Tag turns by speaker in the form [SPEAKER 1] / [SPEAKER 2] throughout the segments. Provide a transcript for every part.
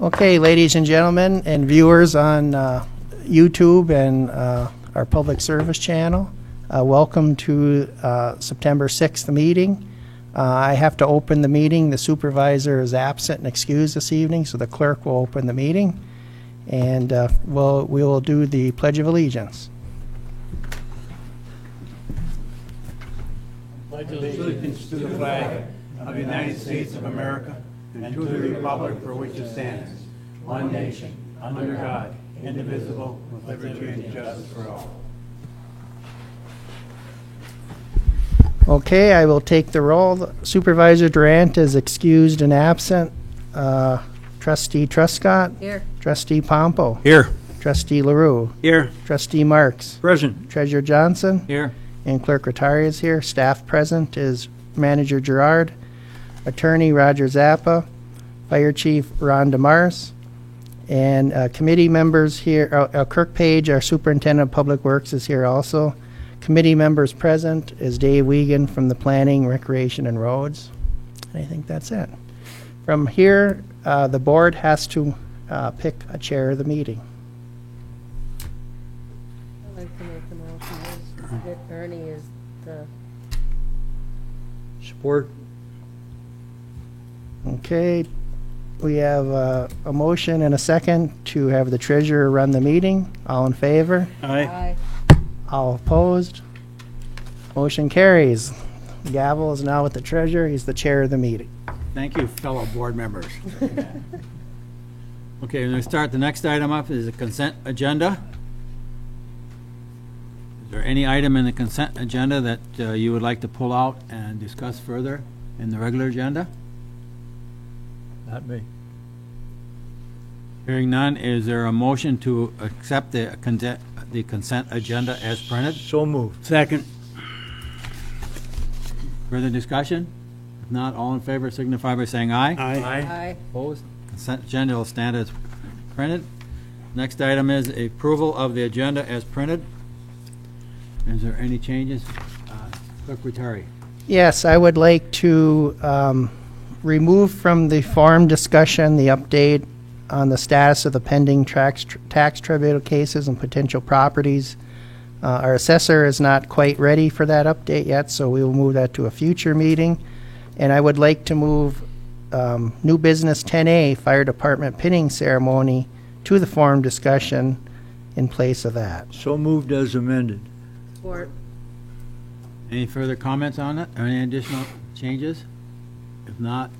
[SPEAKER 1] Okay, ladies and gentlemen, and viewers on YouTube and our public service channel, welcome to September 6th meeting. I have to open the meeting. The supervisor is absent and excused this evening, so the clerk will open the meeting, and we will do the Pledge of Allegiance.
[SPEAKER 2] Pledge allegiance to the flag of the United States of America and to the republic for which it stands, one nation, under God, indivisible, with liberty and justice for all.
[SPEAKER 1] Okay, I will take the roll. Supervisor Durant is excused and absent. Trustee Truscott?
[SPEAKER 3] Here.
[SPEAKER 1] Trustee Pompo?
[SPEAKER 2] Here.
[SPEAKER 1] Trustee LaRue?
[SPEAKER 2] Here.
[SPEAKER 1] Trustee Marks?
[SPEAKER 2] Present.
[SPEAKER 1] Treasurer Johnson?
[SPEAKER 2] Here.
[SPEAKER 1] And Clerk Rattari is here. Staff present is Manager Gerard, Attorney Roger Zappa, Fire Chief Ron DeMars, and committee members here. Kirk Page, our Superintendent of Public Works, is here also. Committee members present is Dave Wiegand from the Planning, Recreation, and Roads. I think that's it. From here, the board has to pick a chair of the meeting.
[SPEAKER 3] I'd like to make the motion that Ernie is the...
[SPEAKER 2] Support.
[SPEAKER 1] Okay, we have a motion and a second to have the treasurer run the meeting. All in favor?
[SPEAKER 2] Aye.
[SPEAKER 1] All opposed? Motion carries. The gavel is now with the treasurer. He's the chair of the meeting.
[SPEAKER 4] Thank you, fellow board members. Okay, we're going to start. The next item up is the consent agenda. Is there any item in the consent agenda that you would like to pull out and discuss further in the regular agenda?
[SPEAKER 2] Not me.
[SPEAKER 4] Hearing none, is there a motion to accept the consent agenda as printed?
[SPEAKER 2] So moved. Second.
[SPEAKER 4] Further discussion? If not, all in favor signify by saying aye.
[SPEAKER 3] Aye.
[SPEAKER 4] Opposed? Consent agenda will stand as printed. Next item is approval of the agenda as printed. Is there any changes? Clerk Rattari.
[SPEAKER 1] Yes, I would like to remove from the farm discussion the update on the status of the pending tax tribunal cases and potential properties. Our assessor is not quite ready for that update yet, so we will move that to a future meeting. And I would like to move new business 10A, fire department pinning ceremony, to the forum discussion in place of that.
[SPEAKER 2] So moved as amended.
[SPEAKER 3] Support.
[SPEAKER 4] Any further comments on it, or any additional changes? If not,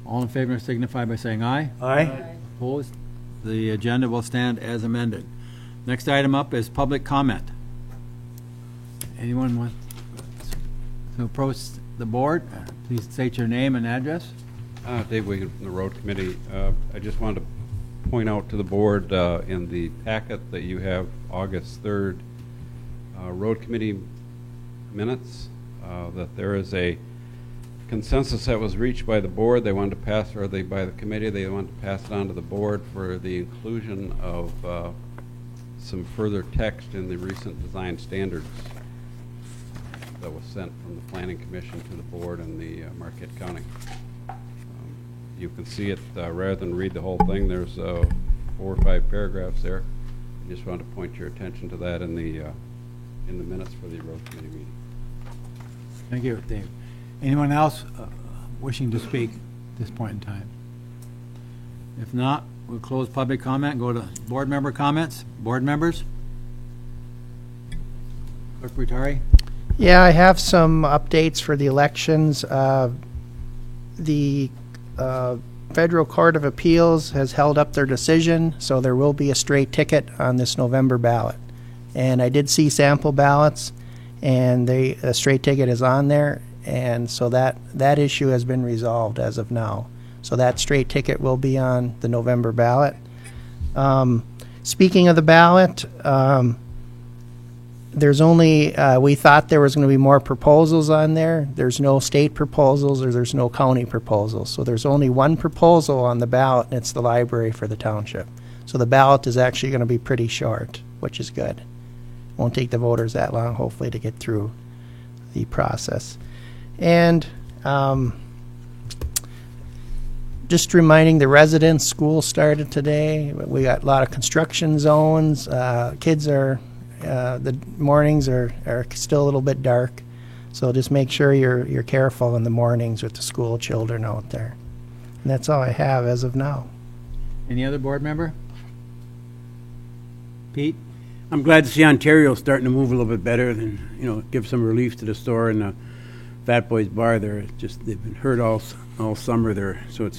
[SPEAKER 4] all in favor signify by saying aye.
[SPEAKER 2] Aye.
[SPEAKER 4] Opposed? The agenda will stand as amended. Next item up is public comment. Anyone want to approach the board? Please state your name and address.
[SPEAKER 5] Dave Wiegand from the Road Committee. I just wanted to point out to the board in the packet that you have August 3rd Road Committee minutes that there is a consensus that was reached by the board. They wanted to pass, or by the committee, they wanted to pass it on to the board for the inclusion of some further text in the recent design standards that was sent from the Planning Commission to the board and the Marquette County. You can see it rather than read the whole thing. There's 4 or 5 paragraphs there. I just wanted to point your attention to that in the minutes for the Road Committee meeting.
[SPEAKER 4] Thank you, Dave. Anyone else wishing to speak at this point in time? If not, we'll close public comment and go to board member comments. Board members? Clerk Rattari?
[SPEAKER 1] Yeah, I have some updates for the elections. The Federal Court of Appeals has held up their decision, so there will be a straight ticket on this November ballot. And I did see sample ballots, and a straight ticket is on there, and so that issue has been resolved as of now. So that straight ticket will be on the November ballot. Speaking of the ballot, there's only, we thought there was going to be more proposals on there. There's no state proposals or there's no county proposals. So there's only one proposal on the ballot, and it's the library for the township. So the ballot is actually going to be pretty short, which is good. Won't take the voters that long, hopefully, to get through the process. And Just reminding the residents, school started today. We got a lot of construction zones. Kids are, the mornings are still a little bit dark. So just make sure you're careful in the mornings with the school children out there. And that's all I have as of now.
[SPEAKER 4] Any other board member? Pete?
[SPEAKER 2] I'm glad to see Ontario starting to move a little bit better and, give some relief to the store and the Fat Boys Bar there. They've been hurt all summer there, so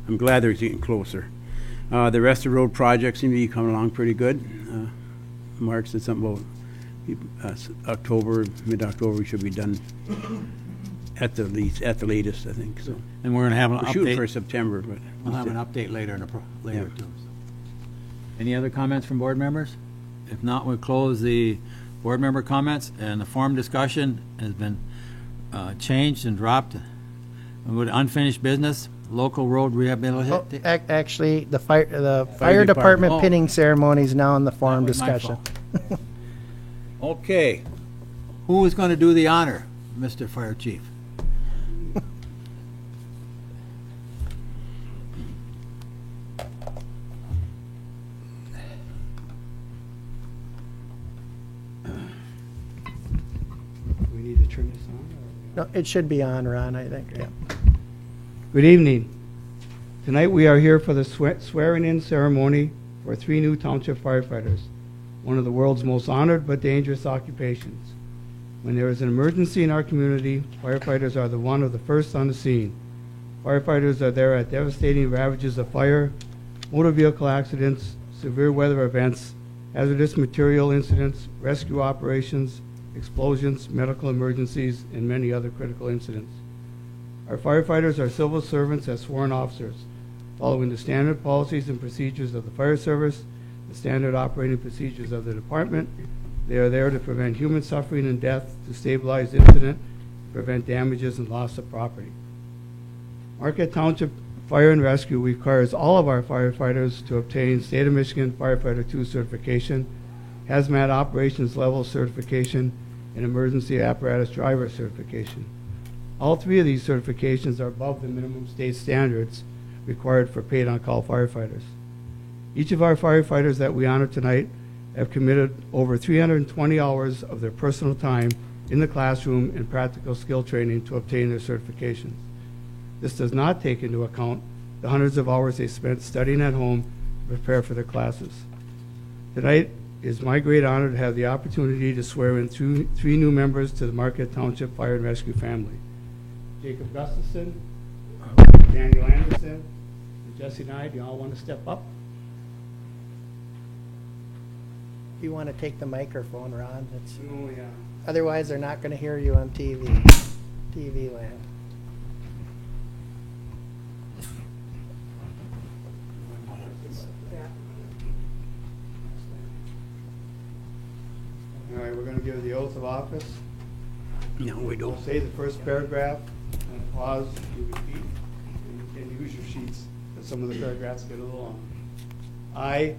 [SPEAKER 2] I'm glad they're getting closer. The rest of the road projects seem to be coming along pretty good. Mark said something about mid-October, we should be done at the latest, I think, so.
[SPEAKER 4] And we're going to have an
[SPEAKER 2] We're shooting for
[SPEAKER 4] update.
[SPEAKER 2] September, but.
[SPEAKER 4] We'll have an update later later
[SPEAKER 2] Yeah.
[SPEAKER 4] too. So. Any other comments from board members? If not, we'll close the board member comments, and the forum discussion has been changed and dropped. We'll go to unfinished business, local road
[SPEAKER 1] Oh,
[SPEAKER 4] rehabilitation.
[SPEAKER 1] actually, the fire
[SPEAKER 2] department.
[SPEAKER 1] department
[SPEAKER 4] Oh.
[SPEAKER 1] pinning ceremony is now in the forum
[SPEAKER 4] That was my
[SPEAKER 1] discussion.
[SPEAKER 4] fault. Okay. Who is going to do the honor, Mr. Fire Chief?
[SPEAKER 6] We need to turn this on?
[SPEAKER 1] No, it should be on, Ron, I think. Yeah.
[SPEAKER 6] Good evening. Tonight we are here for the swearing-in ceremony for 3 new township firefighters, one of the world's most honored but dangerous occupations. When there is an emergency in our community, firefighters are one of the first on the scene. Firefighters are there at devastating ravages of fire, motor vehicle accidents, severe weather events, hazardous material incidents, rescue operations, explosions, medical emergencies, and many other critical incidents. Our firefighters are civil servants as sworn officers, following the standard policies and procedures of the fire service, the standard operating procedures of the department. They are there to prevent human suffering and death, to stabilize incident, prevent damages and loss of property. Marquette Township Fire and Rescue requires all of our firefighters to obtain State of Michigan Firefighter 2 certification, Hazmat Operations Level certification, and Emergency Apparatus Driver certification. All 3 of these certifications are above the minimum state standards required for paid-on-call firefighters. Each of our firefighters that we honor tonight have committed over 320 hours of their personal time in the classroom and practical skill training to obtain their certifications. This does not take into account the hundreds of hours they spent studying at home to prepare for their classes. Tonight is my great honor to have the opportunity to swear in 3 new members to the Marquette Township Fire and Rescue family. Jacob Gustafson, Daniel Anderson, and Jesse Nye. Do you all want to step up?
[SPEAKER 1] If you want to take the microphone, Ron,
[SPEAKER 6] Oh, yeah.
[SPEAKER 1] otherwise they're not going to hear you on TV land.
[SPEAKER 6] All right, we're going to give the oath of office.
[SPEAKER 2] No, we
[SPEAKER 6] We'll
[SPEAKER 2] don't.
[SPEAKER 6] say the first paragraph, and pause, you repeat, and you can use your sheets, because some of the paragraphs get a little long. I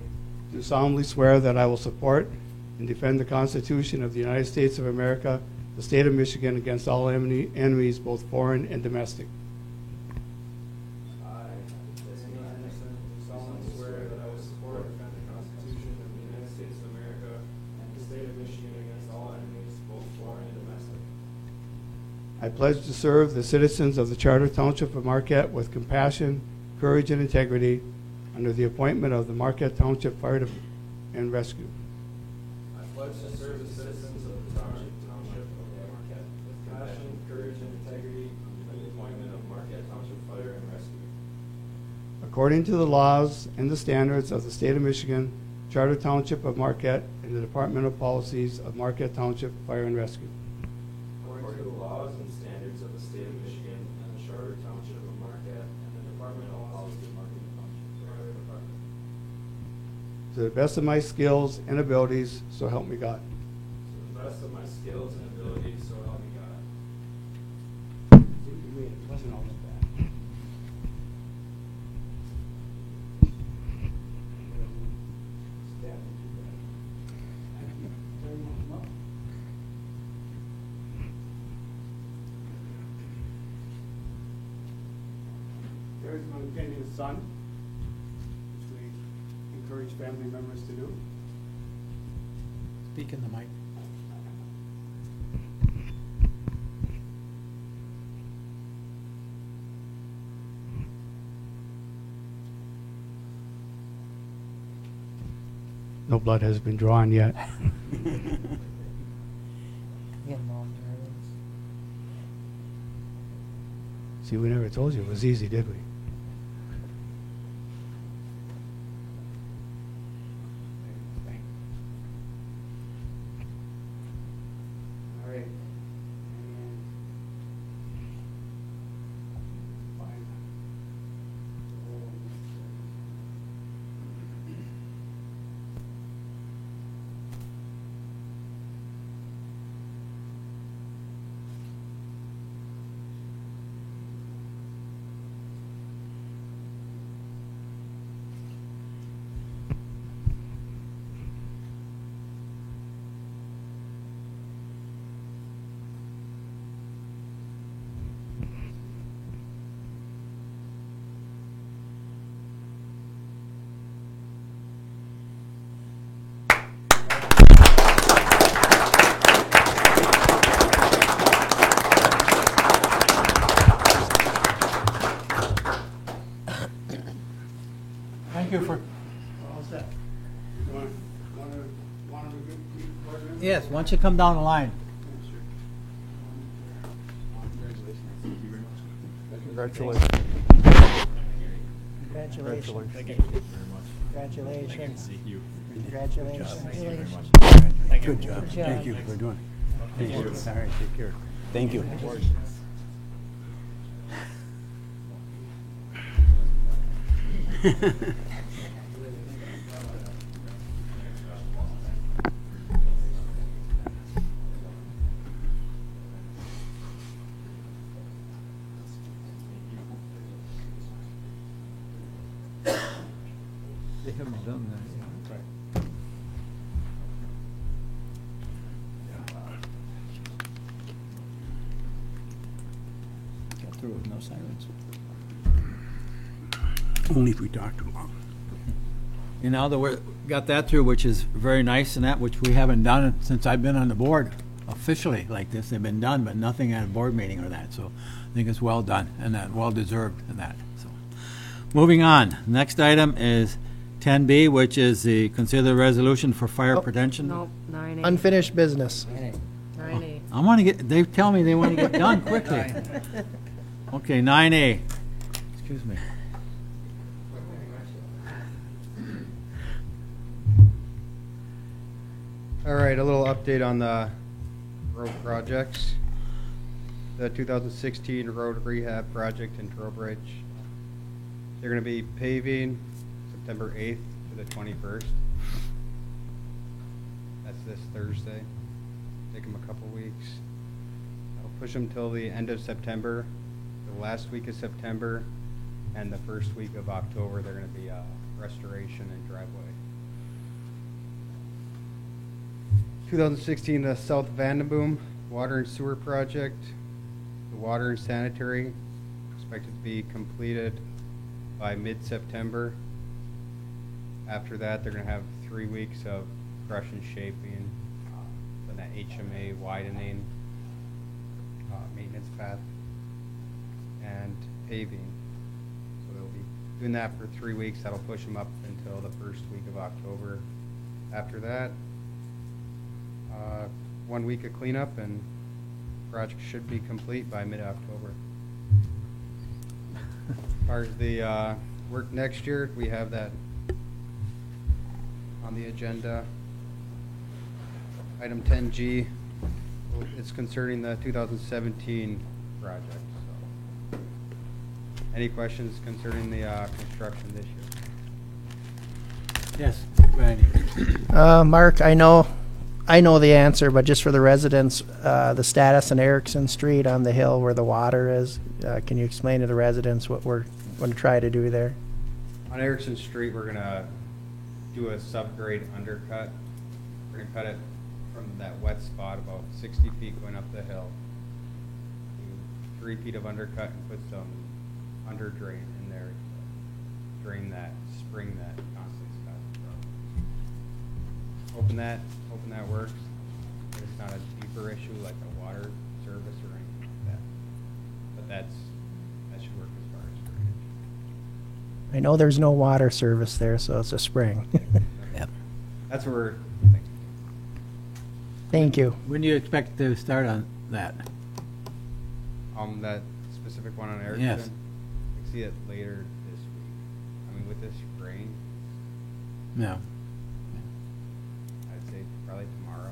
[SPEAKER 6] do solemnly swear that I will support and defend the Constitution of the United States of America, the state of Michigan, against all enemies, both foreign and domestic.
[SPEAKER 7] I, Jesse Anderson, solemnly swear that I will support and defend the Constitution of the United States of America and the state of Michigan against all enemies, both foreign and domestic.
[SPEAKER 6] I pledge to serve the citizens of the Charter Township of Marquette with compassion, courage, and integrity under the appointment of the Marquette Township Fire and Rescue.
[SPEAKER 7] I pledge to serve the citizens of the Township of Marquette with passion, courage, and integrity under the appointment of Marquette Township Fire and Rescue.
[SPEAKER 6] According to the laws and the standards of the state of Michigan, Charter Township of Marquette, and the departmental policies of Marquette Township Fire and Rescue.
[SPEAKER 7] According to the laws and standards of the state of Michigan and the Charter Township of Marquette and the departmental policies of Marquette Township Fire Department.
[SPEAKER 6] To the best of my skills and abilities, so help me God.
[SPEAKER 7] To the best of my skills and abilities, so help me God.
[SPEAKER 6] It wasn't all that bad. There's my opinion son, which we encourage family members to do.
[SPEAKER 4] Speak in the mic.
[SPEAKER 6] No blood has been drawn yet. See, we never told you it was easy, did we? All right.
[SPEAKER 4] Thank you for,
[SPEAKER 6] All set. You want to
[SPEAKER 4] yes, why don't you come down the line?
[SPEAKER 1] Congratulations. Congratulations. Thank you very much. Congratulations. Congratulations.
[SPEAKER 4] Good job.
[SPEAKER 3] Thank you
[SPEAKER 4] for doing it. Thank you. All right, take care.
[SPEAKER 2] Thank you.
[SPEAKER 4] They haven't done that yet.
[SPEAKER 2] Got through with no sirens.
[SPEAKER 6] Only if we talk to them.
[SPEAKER 4] You know, got that through, which is very nice, and that which we haven't done since I've been on the board officially like this. They've been done, but nothing at a board meeting or that. So I think it's well done and that well deserved and that. So moving on, next item is 10B, which is the consider the resolution for fire
[SPEAKER 1] Oh,
[SPEAKER 4] prevention.
[SPEAKER 3] No, 9A.
[SPEAKER 1] Unfinished business.
[SPEAKER 3] 9A.
[SPEAKER 4] I want to get. They tell me they want to get done quickly. Okay, 9A. Excuse me.
[SPEAKER 8] All right, a little update on the road projects. The 2016 road rehab project in Trowbridge. They're going to be paving September 8th to the 21st. That's this Thursday. Take them a couple weeks. I'll push them till the end of September, the last week of September, and the first week of October. They're going to be restoration and driveway. 2016, the South Vandenboom Water and Sewer Project. The water and sanitary expected to be completed by mid-September. After that, they're going to have 3 weeks of crush and shaping, then that HMA widening, maintenance path, and paving. So they'll be doing that for 3 weeks. That'll push them up until the first week of October. After that, 1 week of cleanup, and project should be complete by mid-October. As far as the work next year, we have that on the agenda. Item 10G, it's concerning the 2017 project. So, any questions concerning the construction this year?
[SPEAKER 4] Yes, Randy.
[SPEAKER 1] Mark, I know the answer, but just for the residents, the status on Erickson Street on the hill where the water is, can you explain to the residents what we're going to try to do there?
[SPEAKER 8] On Erickson Street, we're going to do a subgrade undercut. We're going to cut it from that wet spot about 60 feet going up the hill. Do 3 feet of undercut and put some under drain in there to drain that, spring that constantly spouting. Hoping that works. It's not a deeper issue like a water service or anything like that. But that should work as far as drainage.
[SPEAKER 1] I know there's no water service there, so it's a spring.
[SPEAKER 4] Yep.
[SPEAKER 8] That's what we're thinking.
[SPEAKER 1] Thank you.
[SPEAKER 4] When do you expect to start on that?
[SPEAKER 8] That specific one on Erickson?
[SPEAKER 4] Yes.
[SPEAKER 8] I see it later this week. I mean, with this rain,
[SPEAKER 4] No.
[SPEAKER 8] I'd say probably tomorrow.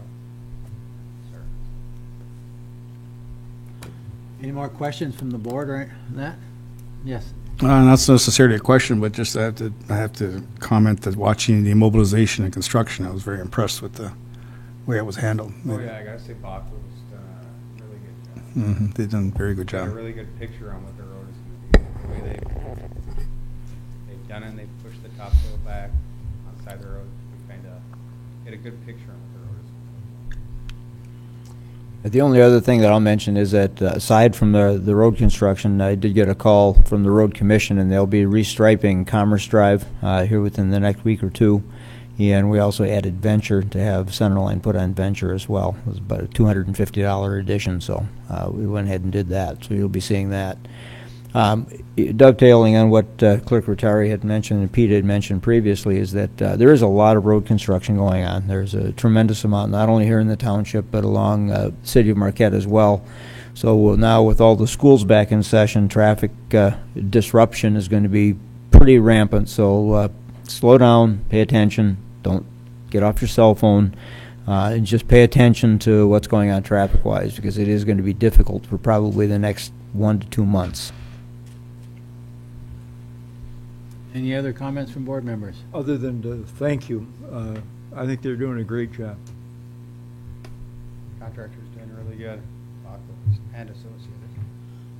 [SPEAKER 8] Sir.
[SPEAKER 4] Any more questions from the board or that? Yes.
[SPEAKER 9] Not necessarily a question, but just I have to comment that watching the mobilization and construction, I was very impressed with the way it was handled.
[SPEAKER 8] Oh yeah, I gotta say Bach's done a really good job.
[SPEAKER 9] They've done a very good
[SPEAKER 8] Got a
[SPEAKER 9] job.
[SPEAKER 8] really good picture on what the road is going to be. The way they've done it, they've pushed the topsoil back on the side of the road. We kind of get a good picture on what the road is going to be.
[SPEAKER 10] The only other thing that I'll mention is that aside from the road construction, I did get a call from the Road Commission, and they'll be restriping Commerce Drive here within the next week or two. And we also added Venture to have Centerline put on Venture as well. It was about a $250 addition, so we went ahead and did that. So you'll be seeing that. Dovetailing on what Clerk Rotari had mentioned and Pete had mentioned previously is that there is a lot of road construction going on. There's a tremendous amount, not only here in the township, but along the city of Marquette as well. So now with all the schools back in session, traffic disruption is going to be pretty rampant. So slow down, pay attention, don't get off your cell phone, and just pay attention to what's going on traffic-wise, because it is going to be difficult for probably the next 1 to 2 months.
[SPEAKER 4] Any other comments from board members?
[SPEAKER 11] Other than to thank you, I think they're doing a great job.
[SPEAKER 8] Contractor's doing really good. Bach and Associated.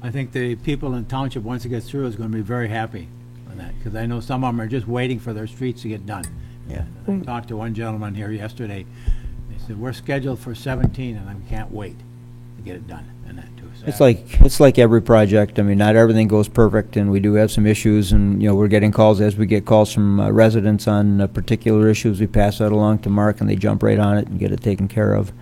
[SPEAKER 4] I think the people in township, once it gets through, is going to be very happy on that, because I know some of them are just waiting for their streets to get done.
[SPEAKER 10] Yeah.
[SPEAKER 4] I talked to one gentleman here yesterday. They said, we're scheduled for 17, and I can't wait to get it done, and that too. So
[SPEAKER 10] It's like every project. I mean, not everything goes perfect, and we do have some issues, and we're getting calls as we get calls from residents on particular issues. We pass that along to Mark, and they jump right on it and get it taken care of.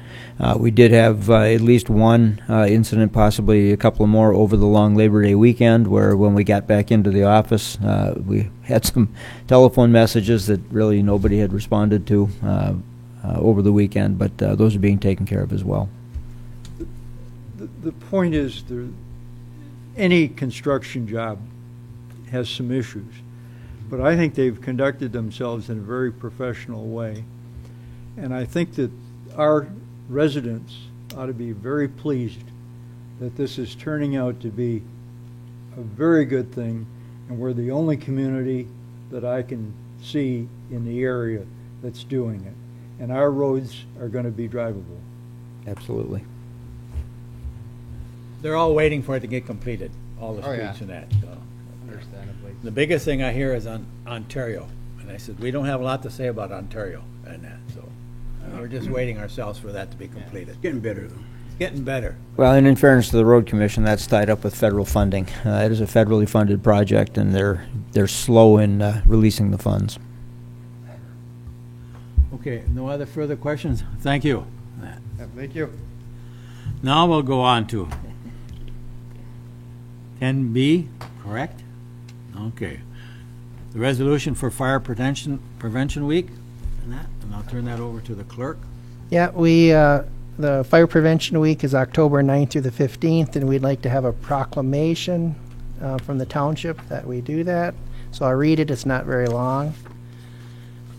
[SPEAKER 10] We did have at least one incident, possibly a couple more over the long Labor Day weekend, where when we got back into the office, we had some telephone messages that really nobody had responded to over the weekend, but those are being taken care of as well.
[SPEAKER 11] The point is, any construction job has some issues, but I think they've conducted themselves in a very professional way, and I think that our residents ought to be very pleased that this is turning out to be a very good thing, and we're the only community that I can see in the area that's doing it, and our roads are going to be drivable.
[SPEAKER 10] Absolutely.
[SPEAKER 4] they're all waiting for it to get completed, all the
[SPEAKER 8] Oh,
[SPEAKER 4] streets
[SPEAKER 8] yeah.
[SPEAKER 4] and that. So.
[SPEAKER 8] Understandably.
[SPEAKER 4] The biggest thing I hear is on Ontario, and I said, we don't have a lot to say about Ontario and that, so we're just waiting ourselves for that to be completed.
[SPEAKER 2] Getting better.
[SPEAKER 4] It's getting better.
[SPEAKER 10] Well, and in fairness to the Road Commission, that's tied up with federal funding. It is a federally funded project, and they're slow in releasing the funds.
[SPEAKER 4] Okay, no other further questions? Thank you.
[SPEAKER 8] Yeah, thank you.
[SPEAKER 4] Now we'll go on to 10B, correct? Okay. The resolution for Fire Prevention Week, and I'll turn that over to the clerk.
[SPEAKER 1] Yeah, the Fire Prevention Week is October 9th through the 15th, and we'd like to have a proclamation from the township that we do that. So I'll read it, it's not very long.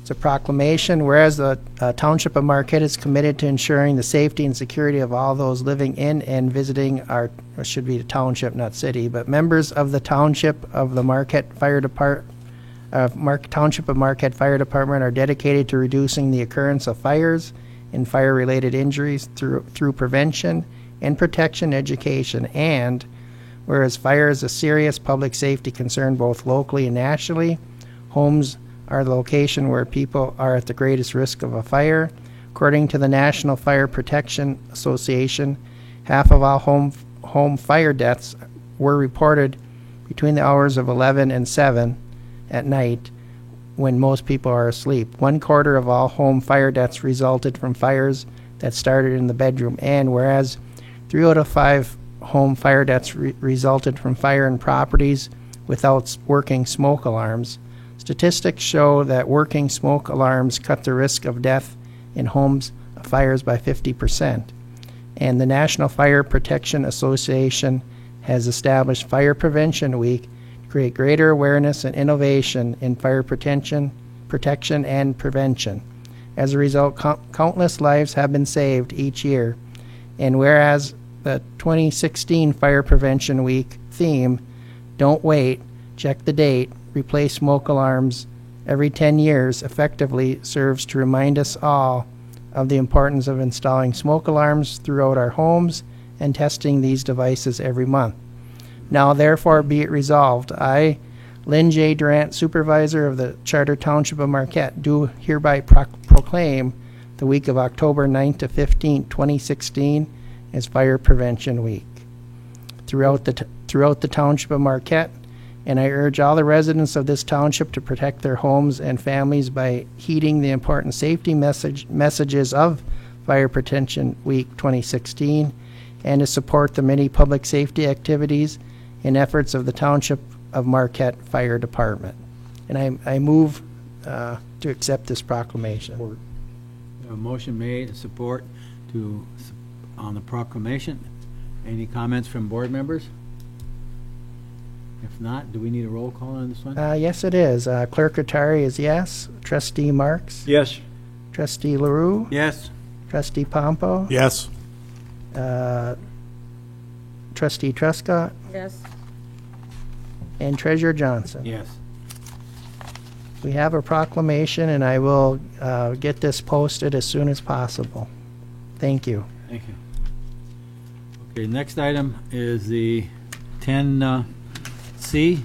[SPEAKER 1] It's a proclamation, whereas the Township of Marquette is committed to ensuring the safety and security of all those living in and visiting our, it should be the township, not city, but members of the Township of the Marquette Fire Department, Township of Marquette Fire Department are dedicated to reducing the occurrence of fires and fire-related injuries through prevention and protection education, and whereas fire is a serious public safety concern both locally and nationally, homes are the location where people are at the greatest risk of a fire. According to the National Fire Protection Association, half of all home fire deaths were reported between the hours of 11 and 7 at night when most people are asleep. 1/4 of all home fire deaths resulted from fires that started in the bedroom, and whereas 3 out of 5 home fire deaths resulted from fire in properties without working smoke alarms, statistics show that working smoke alarms cut the risk of death in homes fires by 50%. And the National Fire Protection Association has established Fire Prevention Week to create greater awareness and innovation in fire protection and prevention. As a result, countless lives have been saved each year. And whereas the 2016 Fire Prevention Week theme, "Don't wait, check the date, replace smoke alarms every 10 years," effectively serves to remind us all of the importance of installing smoke alarms throughout our homes and testing these devices every month. Now, therefore, be it resolved, I, Lynn J. Durant, Supervisor of the Charter Township of Marquette, do hereby proclaim the week of October 9th to 15th, 2016 as Fire Prevention Week throughout the Township of Marquette, and I urge all the residents of this township to protect their homes and families by heeding the important safety messages of Fire Prevention Week 2016, and to support the many public safety activities and efforts of the Township of Marquette Fire Department. And I move to accept this proclamation.
[SPEAKER 4] A motion made and support on the proclamation. Any comments from board members? If not, do we need a roll call on this one?
[SPEAKER 1] Yes, it is. Clerk Rattari is yes. Trustee Marks?
[SPEAKER 11] Yes.
[SPEAKER 1] Trustee LaRue?
[SPEAKER 4] Yes.
[SPEAKER 1] Trustee Pompo?
[SPEAKER 9] Yes.
[SPEAKER 1] Trustee Truscott?
[SPEAKER 3] Yes.
[SPEAKER 1] And Treasurer Johnson?
[SPEAKER 4] Yes.
[SPEAKER 1] We have a proclamation, and I will get this posted as soon as possible. Thank you.
[SPEAKER 4] Thank you. Okay, next item is the 10C,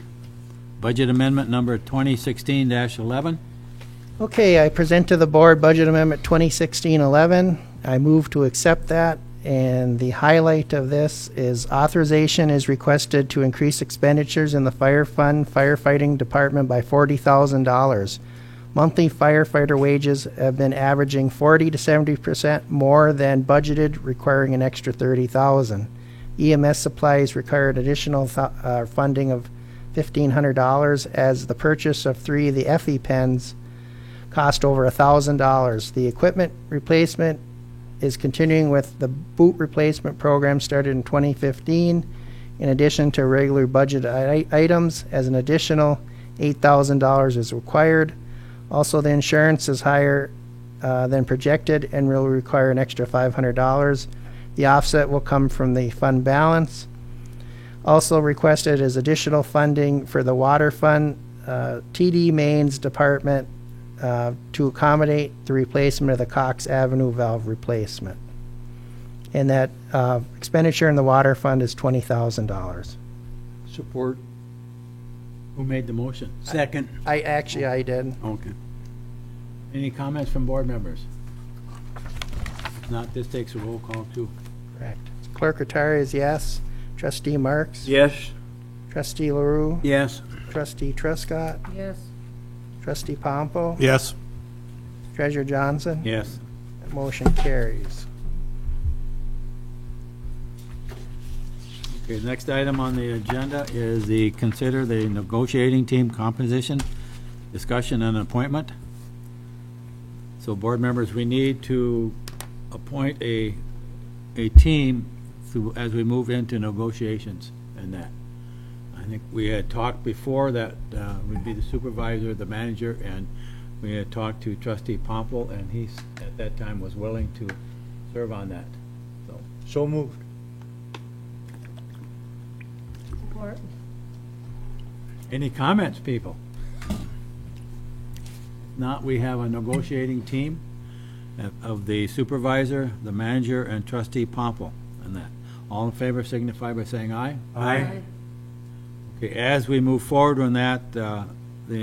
[SPEAKER 4] Budget Amendment Number 2016-11.
[SPEAKER 1] Okay, I present to the board Budget Amendment 2016-11. I move to accept that, and the highlight of this is authorization is requested to increase expenditures in the Fire Fund Firefighting Department by $40,000. Monthly firefighter wages have been averaging 40 to 70% more than budgeted, requiring an extra $30,000. EMS supplies required additional funding of $1,500, as the purchase of 3 of the EpiPens cost over $1,000. The equipment replacement is continuing with the boot replacement program started in 2015, in addition to regular budget items, as an additional $8,000 is required. Also, the insurance is higher than projected and will require an extra $500. The offset will come from the fund balance. Also requested is additional funding for the water fund TD mains department to accommodate the replacement of the Cox Avenue valve replacement. And that expenditure in the water fund is $20,000.
[SPEAKER 11] Support.
[SPEAKER 4] Who made the motion? Second.
[SPEAKER 1] I did.
[SPEAKER 4] Okay. Any comments from board members? If not, this takes a roll call too.
[SPEAKER 1] Correct. Clerk Rattari is yes. Trustee Marks?
[SPEAKER 11] Yes.
[SPEAKER 1] Trustee LaRue?
[SPEAKER 4] Yes.
[SPEAKER 1] Trustee Truscott?
[SPEAKER 3] Yes.
[SPEAKER 1] Trustee Pompo?
[SPEAKER 9] Yes.
[SPEAKER 1] Treasurer Johnson?
[SPEAKER 4] Yes.
[SPEAKER 1] That motion carries.
[SPEAKER 4] Okay, the next item on the agenda is the consider the negotiating team composition, discussion and appointment. So board members, we need to appoint a team as we move into negotiations and that. I think we had talked before that would be the supervisor, the manager, and we had talked to Trustee Pomple, and he at that time was willing to serve on that.
[SPEAKER 11] So moved.
[SPEAKER 3] Support.
[SPEAKER 4] Any comments, people? If not, we have a negotiating team of the supervisor, the manager, and Trustee Pomple, and that. All in favor signify by saying aye.
[SPEAKER 3] Aye.
[SPEAKER 4] Okay, as we move forward on that, the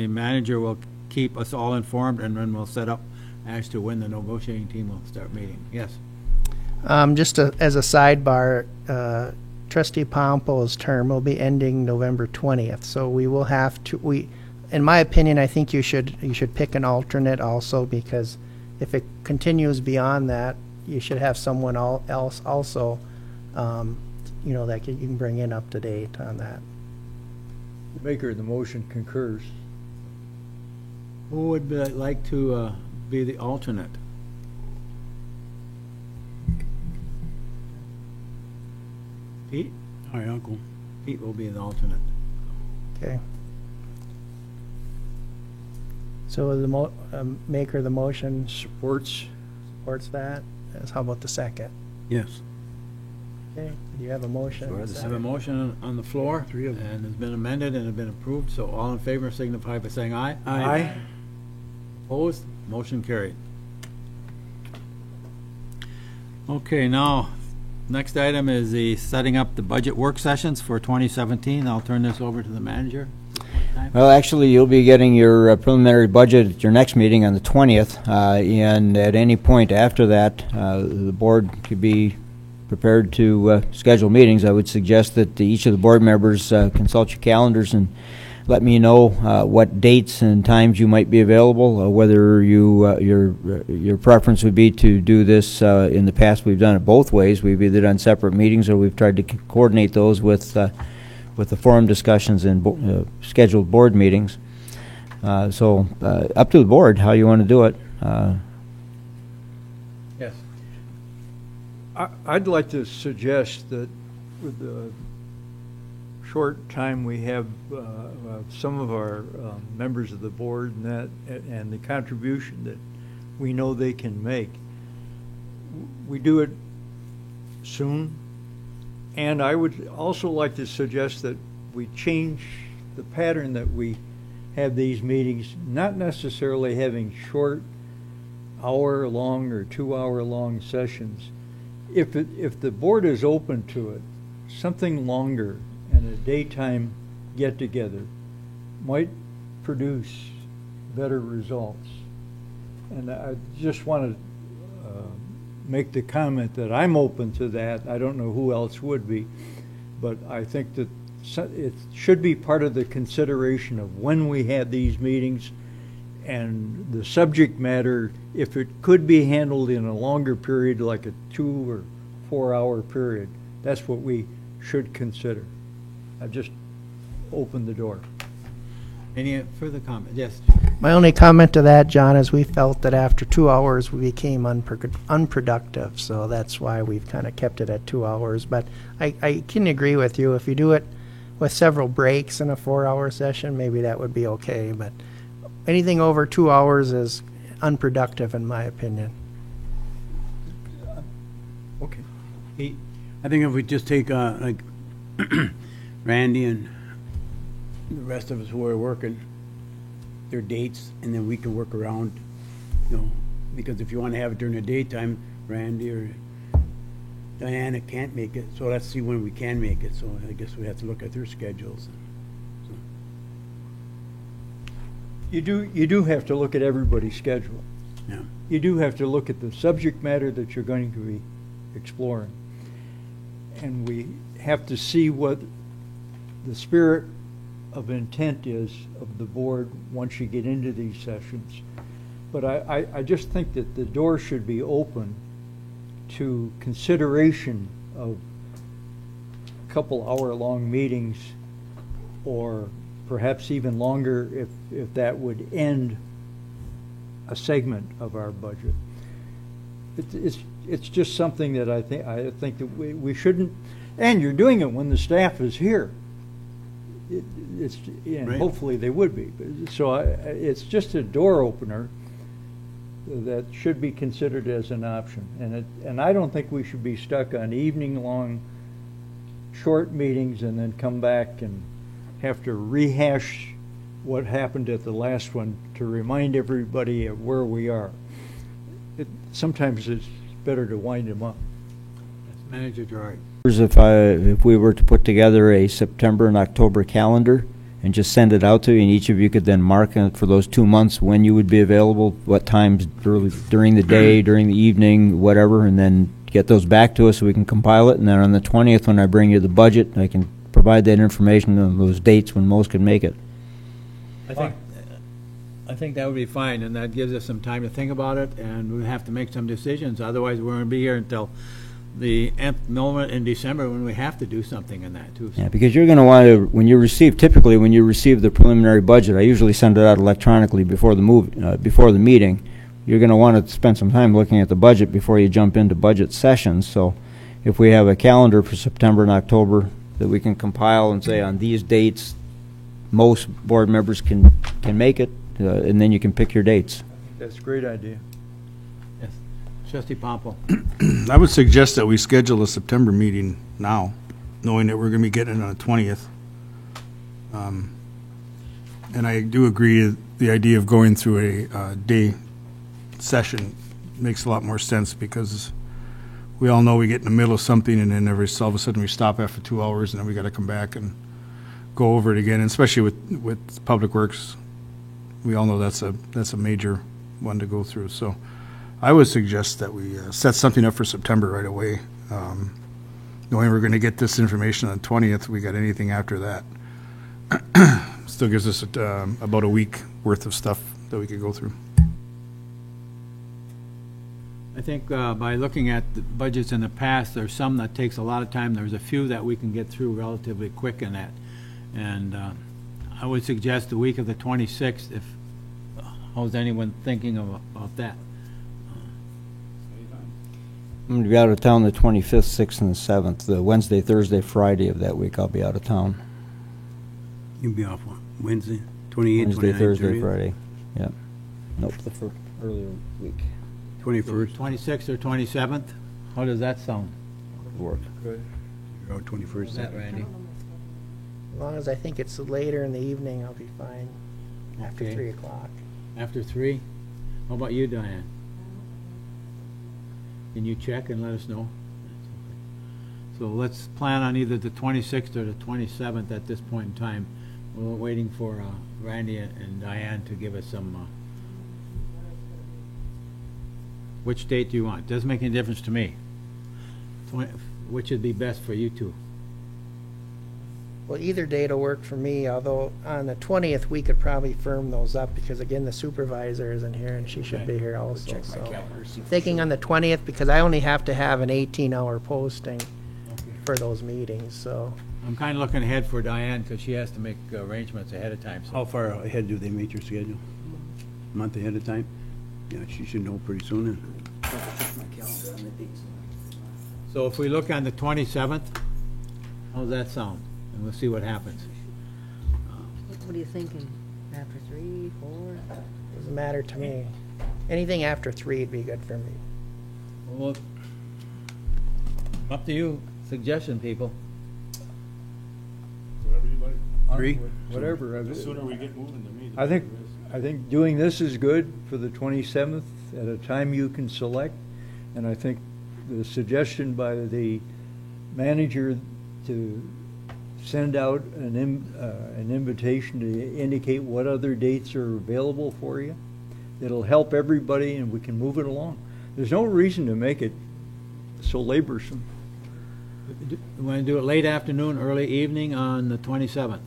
[SPEAKER 4] manager will keep us all informed, and then we'll set up as to when the negotiating team will start meeting. Yes.
[SPEAKER 1] Just as a sidebar, trustee Pompow's term will be ending November 20th, so we will have to, in my opinion, I think you should pick an alternate also, because if it continues beyond that, you should have someone else also, that you can bring in up to date on that.
[SPEAKER 11] The maker of the motion concurs.
[SPEAKER 4] Who would like to be the alternate? Pete? All right, Uncle. Pete will be the alternate.
[SPEAKER 1] Okay. So the maker of the motion supports that. How about the second?
[SPEAKER 4] Yes.
[SPEAKER 1] Okay, do you have a motion?
[SPEAKER 4] So I have a motion on the floor, and it's been amended and has been approved, so all in favor signify by saying aye.
[SPEAKER 11] Aye.
[SPEAKER 4] Opposed? Motion carried. Okay, now, next item is the setting up the budget work sessions for 2017. I'll turn this over to the manager.
[SPEAKER 10] Well, actually, you'll be getting your preliminary budget at your next meeting on the 20th, and at any point after that, the board could be prepared to schedule meetings. I would suggest that each of the board members consult your calendars and let me know what dates and times you might be available, whether your preference would be to do this. In the past, we've done it both ways. We've either done separate meetings or we've tried to coordinate those with the forum discussions and scheduled board meetings. So up to the board how you want to do it.
[SPEAKER 4] Yes.
[SPEAKER 11] I'd like to suggest that with the short time we have, some of our members of the board and the contribution that we know they can make, we do it soon. And I would also like to suggest that we change the pattern that we have these meetings, not necessarily having short hour-long or 2-hour-long sessions. If the board is open to it, something longer and a daytime get-together might produce better results. And I just want to make the comment that I'm open to that. I don't know who else would be, but I think that it should be part of the consideration of when we had these meetings and the subject matter, if it could be handled in a longer period, like a 2 or 4 hour period. That's what we should consider. I've just opened the door.
[SPEAKER 4] Any further comment? Yes.
[SPEAKER 1] My only comment to that, John, is we felt that after 2 hours we became unproductive, so that's why we've kind of kept it at 2 hours. But I can agree with you. If you do it with several breaks in a 4-hour session, maybe that would be okay. But anything over 2 hours is unproductive, in my opinion.
[SPEAKER 11] Okay.
[SPEAKER 2] I think if we just take like Randy and the rest of us who are working, their dates, and then we can work around, because if you want to have it during the daytime, Randy or Diana can't make it, so let's see when we can make it. So I guess we have to look at their schedules.
[SPEAKER 11] You do have to look at everybody's schedule.
[SPEAKER 2] Yeah.
[SPEAKER 11] You do have to look at the subject matter that you're going to be exploring. And we have to see what the spirit of intent is of the board once you get into these sessions. But I just think that the door should be open to consideration of a couple hour-long meetings, or perhaps even longer if that would end a segment of our budget. It's just something that I think that we shouldn't, and you're doing it when the staff is here.
[SPEAKER 2] Right.
[SPEAKER 11] Hopefully they would be. So it's just a door opener that should be considered as an option. And I don't think we should be stuck on evening-long short meetings and then come back and have to rehash what happened at the last one to remind everybody of where we are. Sometimes it's better to wind them up.
[SPEAKER 4] Manager Gerard.
[SPEAKER 10] If we were to put together a September and October calendar and just send it out to you, and each of you could then mark it for those 2 months when you would be available, what times during the day, during the evening, whatever, and then get those back to us so we can compile it, and then on the 20th, when I bring you the budget, I can provide that information on those dates when most can make it.
[SPEAKER 4] I think that would be fine, and that gives us some time to think about it, and we have to make some decisions. Otherwise, we're going to be here until the nth moment in December when we have to do something in that, too.
[SPEAKER 10] Yeah, because you're going to want to, when you receive the preliminary budget, I usually send it out electronically before the meeting. You're going to want to spend some time looking at the budget before you jump into budget sessions. So if we have a calendar for September and October that we can compile and say on these dates, most board members can make it, and then you can pick your dates.
[SPEAKER 11] That's a great idea.
[SPEAKER 4] Yes. Trustee Pompo.
[SPEAKER 9] I would suggest that we schedule a September meeting now, knowing that we're going to be getting it on the 20th. And I do agree the idea of going through a day session makes a lot more sense, because we all know we get in the middle of something and then all of a sudden we stop after 2 hours and then we got to come back and go over it again, and especially with Public Works. We all know that's a major one to go through. So I would suggest that we set something up for September right away. Knowing we're going to get this information on the 20th, we got anything after that. Still gives us about a week worth of stuff that we could go through.
[SPEAKER 4] I think by looking at the budgets in the past, there's some that takes a lot of time. There's a few that we can get through relatively quick in that. And I would suggest the week of the 26th, how's anyone thinking about that?
[SPEAKER 10] I'm going to be out of town the 25th, 6th, and the 7th. The Wednesday, Thursday, Friday of that week, I'll be out of town.
[SPEAKER 2] You'll be off Wednesday, 28th,
[SPEAKER 10] Wednesday,
[SPEAKER 2] 29th,
[SPEAKER 10] Thursday,
[SPEAKER 2] 30th?
[SPEAKER 10] Friday. Yeah. Nope, the earlier week.
[SPEAKER 2] 21st,
[SPEAKER 4] 26th or 27th? How does that sound?
[SPEAKER 10] Work.
[SPEAKER 2] or 21st.
[SPEAKER 4] Is that, Randy?
[SPEAKER 1] As long as I think it's later in the evening, I'll be fine. After
[SPEAKER 4] Okay.
[SPEAKER 1] 3 o'clock.
[SPEAKER 4] After 3? How about you, Diane? Can you check and let us know? So let's plan on either the 26th or the 27th at this point in time. We're waiting for Randy and Diane to give us some... Which date do you want? Doesn't make any difference to me. Which would be best for you two?
[SPEAKER 1] Well, either date will work for me, although on the 20th, we could probably firm those up, because again, the supervisor isn't here and she should
[SPEAKER 4] Okay.
[SPEAKER 1] be here also, so. Thinking on the 20th, because I only have to have an 18-hour posting for those meetings, so.
[SPEAKER 4] I'm kind of looking ahead for Diane because she has to make arrangements ahead of time.
[SPEAKER 2] How
[SPEAKER 4] So
[SPEAKER 2] far ahead do they make your schedule? A month ahead of time? Yeah, she should know pretty soon then.
[SPEAKER 4] So if we look on the 27th, how's that sound? And we'll see what happens.
[SPEAKER 3] What are you thinking? After 3, 4?
[SPEAKER 1] Doesn't matter to me. Anything after 3 would be good for me.
[SPEAKER 4] Well, up to you. Suggestion, people.
[SPEAKER 2] Three?
[SPEAKER 11] Whatever.
[SPEAKER 7] we get moving, the meeting.
[SPEAKER 11] I think doing this is good for the 27th at a time you can select. And I think the suggestion by the manager to send out an invitation to indicate what other dates are available for you, it'll help everybody and we can move it along. There's no reason to make it so laborsome.
[SPEAKER 4] You want to do it late afternoon, early evening on the 27th?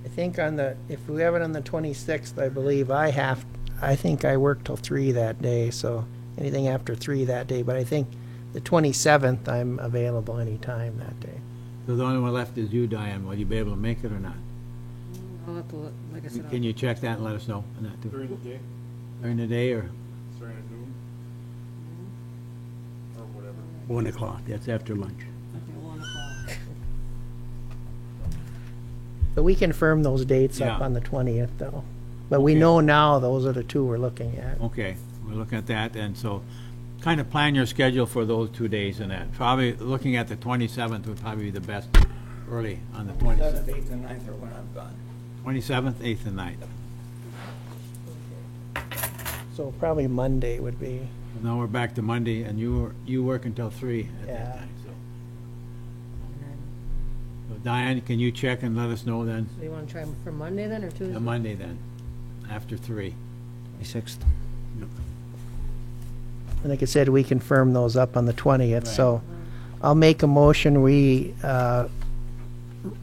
[SPEAKER 1] I think if we have it on the 26th, I believe I think I work till 3 that day, so anything after 3 that day, but I think the 27th, I'm available anytime that day.
[SPEAKER 4] So the only one left is you, Diane. Will you be able to make it or not?
[SPEAKER 3] I'll have to look, like I said,
[SPEAKER 4] Can you check that and let us know on that too?
[SPEAKER 7] During the day,
[SPEAKER 4] During the day or?
[SPEAKER 7] starting at noon? Or whatever.
[SPEAKER 2] 1 o'clock, that's after lunch.
[SPEAKER 3] I'll 1 o'clock.
[SPEAKER 1] But we can firm those dates up
[SPEAKER 4] Yeah.
[SPEAKER 1] on the 20th, though. But we
[SPEAKER 4] Okay.
[SPEAKER 1] know now those are the two we're looking at.
[SPEAKER 4] Okay, we're looking at that, and so kind of plan your schedule for those 2 days and that. Probably looking at the 27th would probably be the best early on the 27th.
[SPEAKER 10] 8th and 9th are when I'm gone.
[SPEAKER 4] 27th, 8th, and 9th.
[SPEAKER 1] So probably Monday would be,
[SPEAKER 4] Now we're back to Monday, and you work until 3 at
[SPEAKER 1] Yeah.
[SPEAKER 4] that time, so. So Diane, can you check and let us know then?
[SPEAKER 3] So you want to try for Monday then, or Tuesday?
[SPEAKER 4] Monday then, after 3.
[SPEAKER 10] 26th.
[SPEAKER 1] like I said, we can firm those up on the 20th, so I'll make a motion, we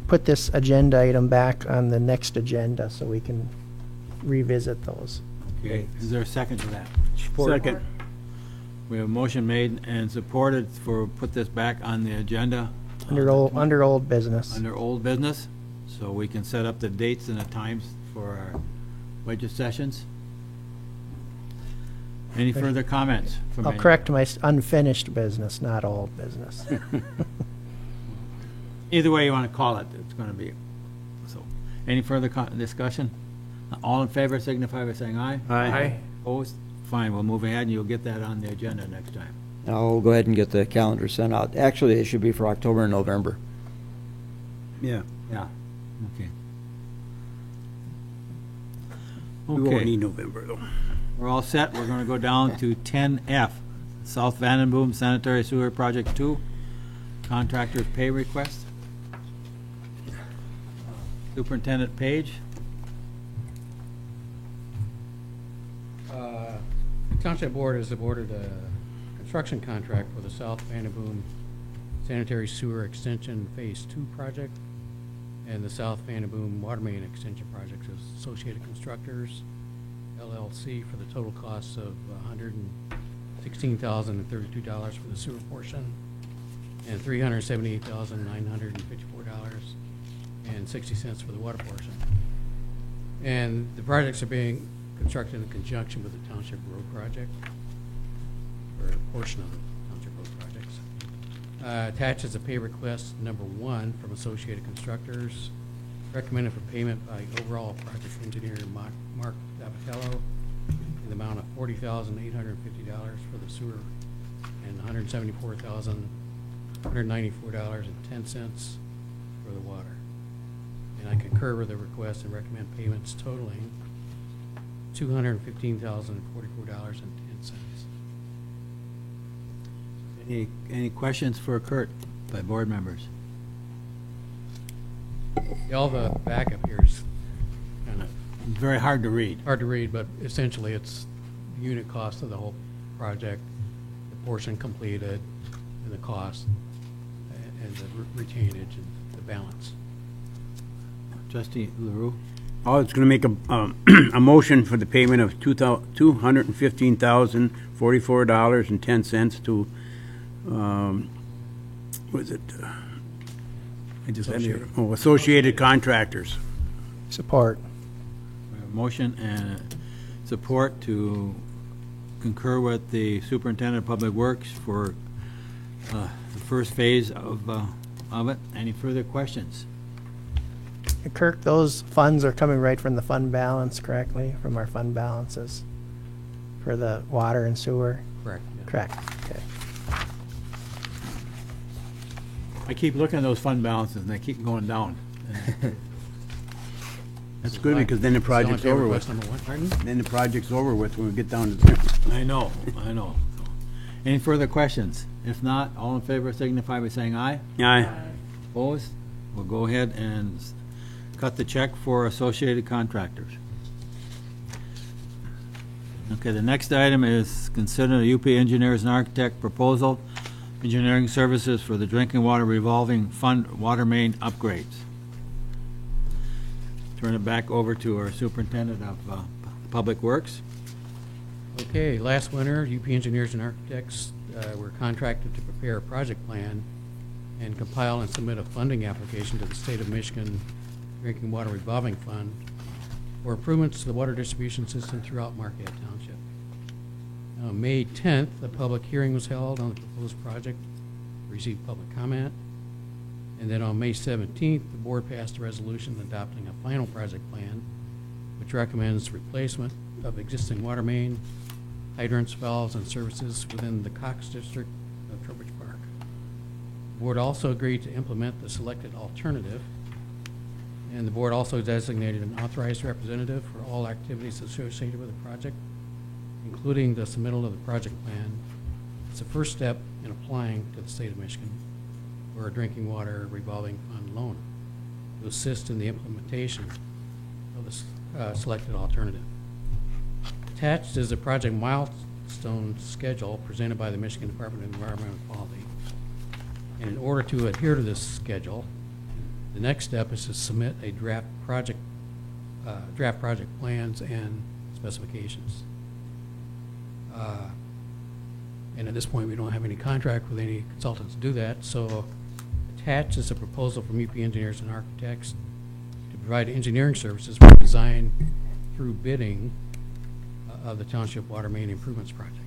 [SPEAKER 1] put this agenda item back on the next agenda so we can revisit those.
[SPEAKER 4] Okay, is there a second to that?
[SPEAKER 2] Second.
[SPEAKER 4] We have a motion made and supported for put this back on the agenda.
[SPEAKER 1] Under old business.
[SPEAKER 4] Under old business, so we can set up the dates and the times for our budget sessions. Any further comments from
[SPEAKER 1] I'll
[SPEAKER 4] any-
[SPEAKER 1] correct my unfinished business, not old business.
[SPEAKER 4] Either way you want to call it, it's going to be. So, any further discussion? All in favor signify by saying aye.
[SPEAKER 2] Aye.
[SPEAKER 4] Opposed? Fine, we'll move ahead and you'll get that on the agenda next time.
[SPEAKER 10] I'll go ahead and get the calendar sent out. Actually, it should be for October and November.
[SPEAKER 2] Yeah.
[SPEAKER 4] Yeah, okay.
[SPEAKER 2] We won't
[SPEAKER 4] Okay,
[SPEAKER 2] need November, though.
[SPEAKER 4] we're all set. We're going to go down to 10F, South Vandenboom Sanitary Sewer Project 2, contractor's pay request. Superintendent Page.
[SPEAKER 12] Township Board has awarded a construction contract for the South Vandenboom Sanitary Sewer Extension Phase 2 project and the South Vandenboom Water Main Extension Project to Associated Constructors, LLC, for the total cost of $116,032 for the sewer portion and $378,954.60 for the water portion. And the projects are being constructed in conjunction with the Township Road project, or a portion of the Township Road projects. Attached is a pay request number 1 from Associated Constructors, recommended for payment by overall project engineer Mark Davitello in the amount of $40,850 for the sewer and $174,194.10 for the water. And I concur with the request and recommend payments totaling $215,044.10.
[SPEAKER 4] Any questions for Kurt by board members?
[SPEAKER 12] All the backup here is kind of
[SPEAKER 4] Very hard to read.
[SPEAKER 12] hard to read, but essentially it's the unit cost of the whole project, the portion completed, and the cost, and the retainage and the balance.
[SPEAKER 4] Trustee LaRue?
[SPEAKER 2] I was going to make a motion for the payment of $215,044.10 to, was it? I just had it. Oh, Associated Contractors.
[SPEAKER 1] Support.
[SPEAKER 4] We have a motion and support to concur with the Superintendent of Public Works for the first phase of it. Any further questions?
[SPEAKER 1] Kirk, those funds are coming right from the fund balance, correctly? From our fund balances for the water and sewer?
[SPEAKER 12] Correct. Yeah.
[SPEAKER 1] Correct, okay.
[SPEAKER 4] I keep looking at those fund balances and they keep going down.
[SPEAKER 2] That's good, because then the project's
[SPEAKER 12] Pay
[SPEAKER 2] over
[SPEAKER 12] request
[SPEAKER 2] with.
[SPEAKER 12] number 1, pardon?
[SPEAKER 2] Then the project's over with when we get down to zero.
[SPEAKER 4] I know. Any further questions? If not, all in favor signify by saying aye.
[SPEAKER 2] Aye.
[SPEAKER 4] Opposed? We'll go ahead and cut the check for Associated Contractors. Okay, the next item is consider the UP Engineers and Architect proposal, engineering services for the Drinking Water Revolving Fund water main upgrades. Turn it back over to our Superintendent of Public Works.
[SPEAKER 12] Okay, last winter, UP Engineers and Architects were contracted to prepare a project plan and compile and submit a funding application to the State of Michigan Drinking Water Revolving Fund for improvements to the water distribution system throughout Marquette Township. On May 10th, the public hearing was held on the proposed project, received public comment, and then on May 17th, the board passed a resolution adopting a final project plan which recommends replacement of existing water main, hydrants, valves, and services within the Cox District of Trowbridge Park. The board also agreed to implement the selected alternative, and the board also designated an authorized representative for all activities associated with the project, including the submittal of the project plan. It's the first step in applying to the state of Michigan for a drinking water revolving fund loan to assist in the implementation of the selected alternative. Attached is a project milestone milestone schedule presented by the Michigan Department of Environmental Quality. And in order to adhere to this schedule, the next step is to submit a draft project plans and specifications. And at this point, we don't have any contract with any consultants to do that, so attached is a proposal from UP Engineers and Architects to provide engineering services for design through bidding of the Township Water Main Improvements Project.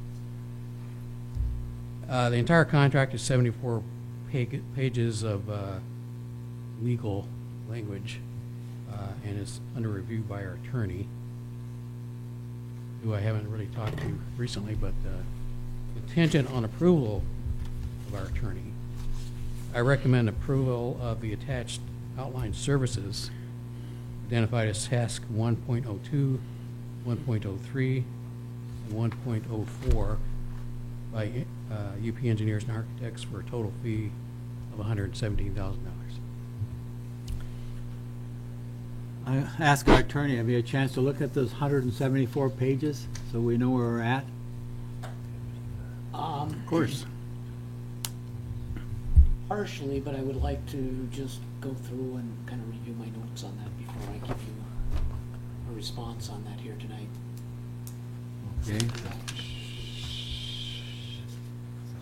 [SPEAKER 12] The entire contract is 74 pages of legal language and is under review by our attorney, who I haven't really talked to recently, but contingent on approval of our attorney, I recommend approval of the attached outline services identified as task 1.02, 1.03, and 1.04 by UP Engineers and Architects for a total fee of $117,000.
[SPEAKER 4] I ask our attorney, have you had a chance to look at those 174 pages so we know where we're at?
[SPEAKER 9] Of course.
[SPEAKER 13] Partially, but I would like to just go through and kind of review my notes on that before I give you a response on that here tonight.
[SPEAKER 4] Okay.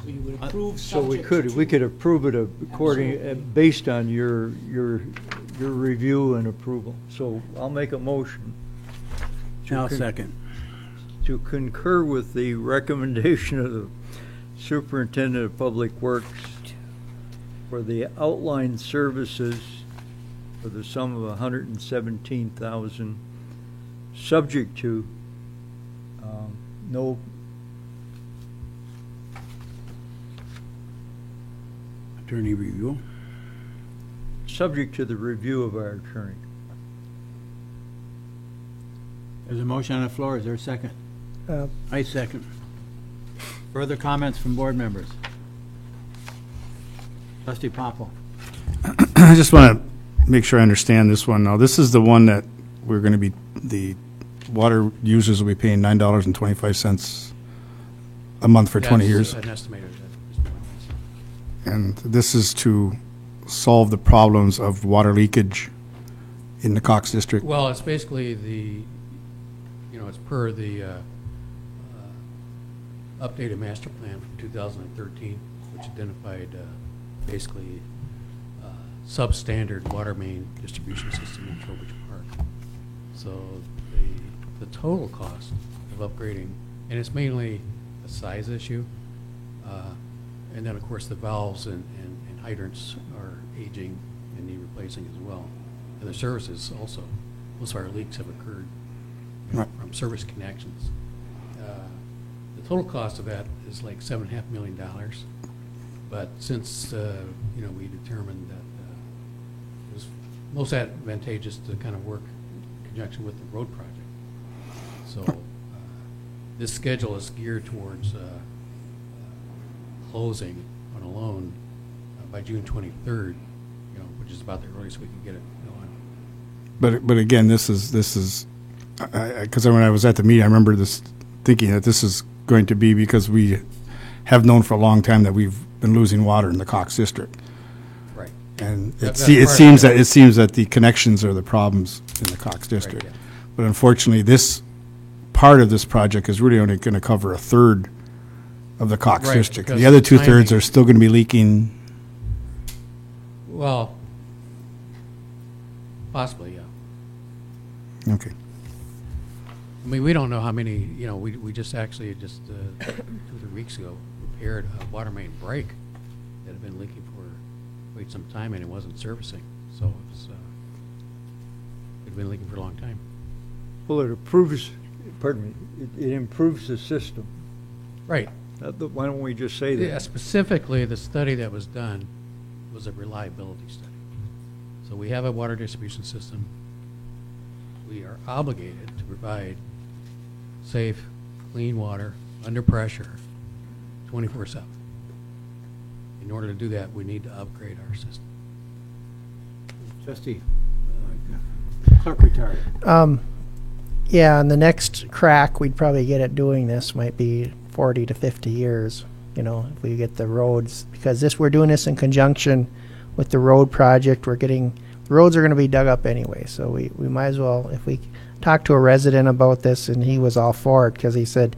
[SPEAKER 13] So you would approve
[SPEAKER 11] So we
[SPEAKER 13] subject
[SPEAKER 11] could
[SPEAKER 13] to-
[SPEAKER 11] approve it according,
[SPEAKER 13] Absolutely.
[SPEAKER 11] based on your review and approval. So I'll make a motion.
[SPEAKER 2] I'll second.
[SPEAKER 11] To concur with the recommendation of the Superintendent of Public Works for the outline services for the sum of $117,000, subject to no
[SPEAKER 2] Attorney review.
[SPEAKER 11] subject to the review of our attorney.
[SPEAKER 4] There's a motion on the floor. Is there a second?
[SPEAKER 2] I second.
[SPEAKER 4] Further comments from board members? Trustee Popple.
[SPEAKER 9] I just want to make sure I understand this one now. This is the one that we're going to be, the water users will be paying $9.25 a month for 20 years.
[SPEAKER 12] That's an estimated at this point.
[SPEAKER 9] And this is to solve the problems of water leakage in the Cox District.
[SPEAKER 12] Well, it's basically it's per the updated master plan from 2013, which identified basically substandard water main distribution system in Trowbridge Park. So the total cost of upgrading, and it's mainly a size issue, and then of course the valves and hydrants are aging and need replacing as well. And the services also, most of our leaks have occurred
[SPEAKER 9] Right.
[SPEAKER 12] from service connections. The total cost of that is like $7.5 million. But since, we determined that it was most advantageous to kind of work in conjunction with the road project. So this schedule is geared towards closing on a loan by June 23rd, which is about the earliest we can get it going.
[SPEAKER 9] But again, this is because when I was at the meeting, I remember this thinking that this is going to be because we have known for a long time that we've been losing water in the Cox District.
[SPEAKER 12] Right.
[SPEAKER 9] And
[SPEAKER 12] That's
[SPEAKER 9] it
[SPEAKER 12] part
[SPEAKER 9] seems that the connections are the problems in the Cox District.
[SPEAKER 12] yeah.
[SPEAKER 9] But unfortunately, this part of this project is really only going to cover a third of the Cox
[SPEAKER 12] Right,
[SPEAKER 9] District.
[SPEAKER 12] because
[SPEAKER 9] The other
[SPEAKER 12] the
[SPEAKER 9] 2/3
[SPEAKER 12] timing-
[SPEAKER 9] are still going to be leaking.
[SPEAKER 12] Well, possibly, yeah.
[SPEAKER 9] Okay.
[SPEAKER 12] I mean, we don't know how many, we just actually 2 or 3 weeks ago repaired a water main break that had been leaking for quite some time and it wasn't servicing. So it had been leaking for a long time.
[SPEAKER 11] Well, it improves, pardon me, it improves the system.
[SPEAKER 12] Right.
[SPEAKER 11] Why don't we just say that?
[SPEAKER 12] Yeah, specifically, the study that was done was a reliability study. So we have a water distribution system. We are obligated to provide safe, clean water under pressure 24/7. In order to do that, we need to upgrade our system.
[SPEAKER 4] Trustee, clerk retired.
[SPEAKER 1] Yeah, and the next crack we'd probably get at doing this might be 40 to 50 years, you know, if we get the roads, because we're doing this in conjunction with the road project. The roads are going to be dug up anyway, so we might as well, if we talked to a resident about this, and he was all for it, because he said,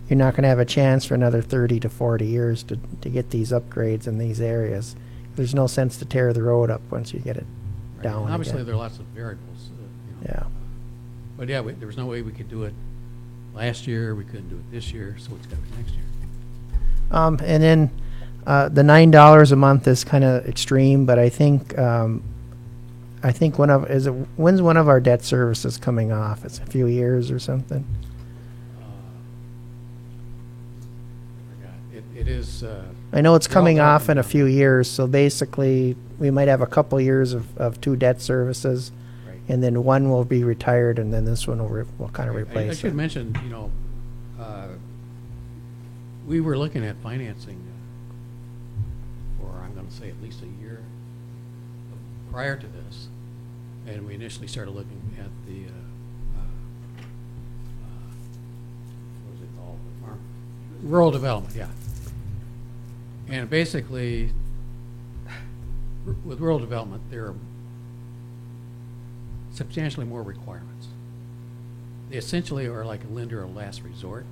[SPEAKER 1] you're not going to have a chance for another 30 to 40 years to get these upgrades in these areas. There's no sense to tear the road up once you get it down
[SPEAKER 12] And obviously,
[SPEAKER 1] again.
[SPEAKER 12] there are lots of variables.
[SPEAKER 1] Yeah.
[SPEAKER 12] But yeah, there was no way we could do it last year, we couldn't do it this year, so it's got to be next year.
[SPEAKER 1] And then the $9 a month is kind of extreme, but I think when's one of our debt services coming off? It's a few years or something.
[SPEAKER 12] It is.
[SPEAKER 1] I know it's
[SPEAKER 12] they're all
[SPEAKER 1] coming off
[SPEAKER 12] talking
[SPEAKER 1] in a
[SPEAKER 12] about-
[SPEAKER 1] few years, so basically we might have a couple years of two debt services,
[SPEAKER 12] Right.
[SPEAKER 1] and then one will be retired, and then this one will kind of
[SPEAKER 12] I
[SPEAKER 1] replace
[SPEAKER 12] should
[SPEAKER 1] it.
[SPEAKER 12] mention, we were looking at financing for, I'm going to say, at least a year prior to this, and we initially started looking at the, what was it called? Rural development, yeah. And basically, with rural development, there are substantially more requirements. They essentially are like a lender of last resort.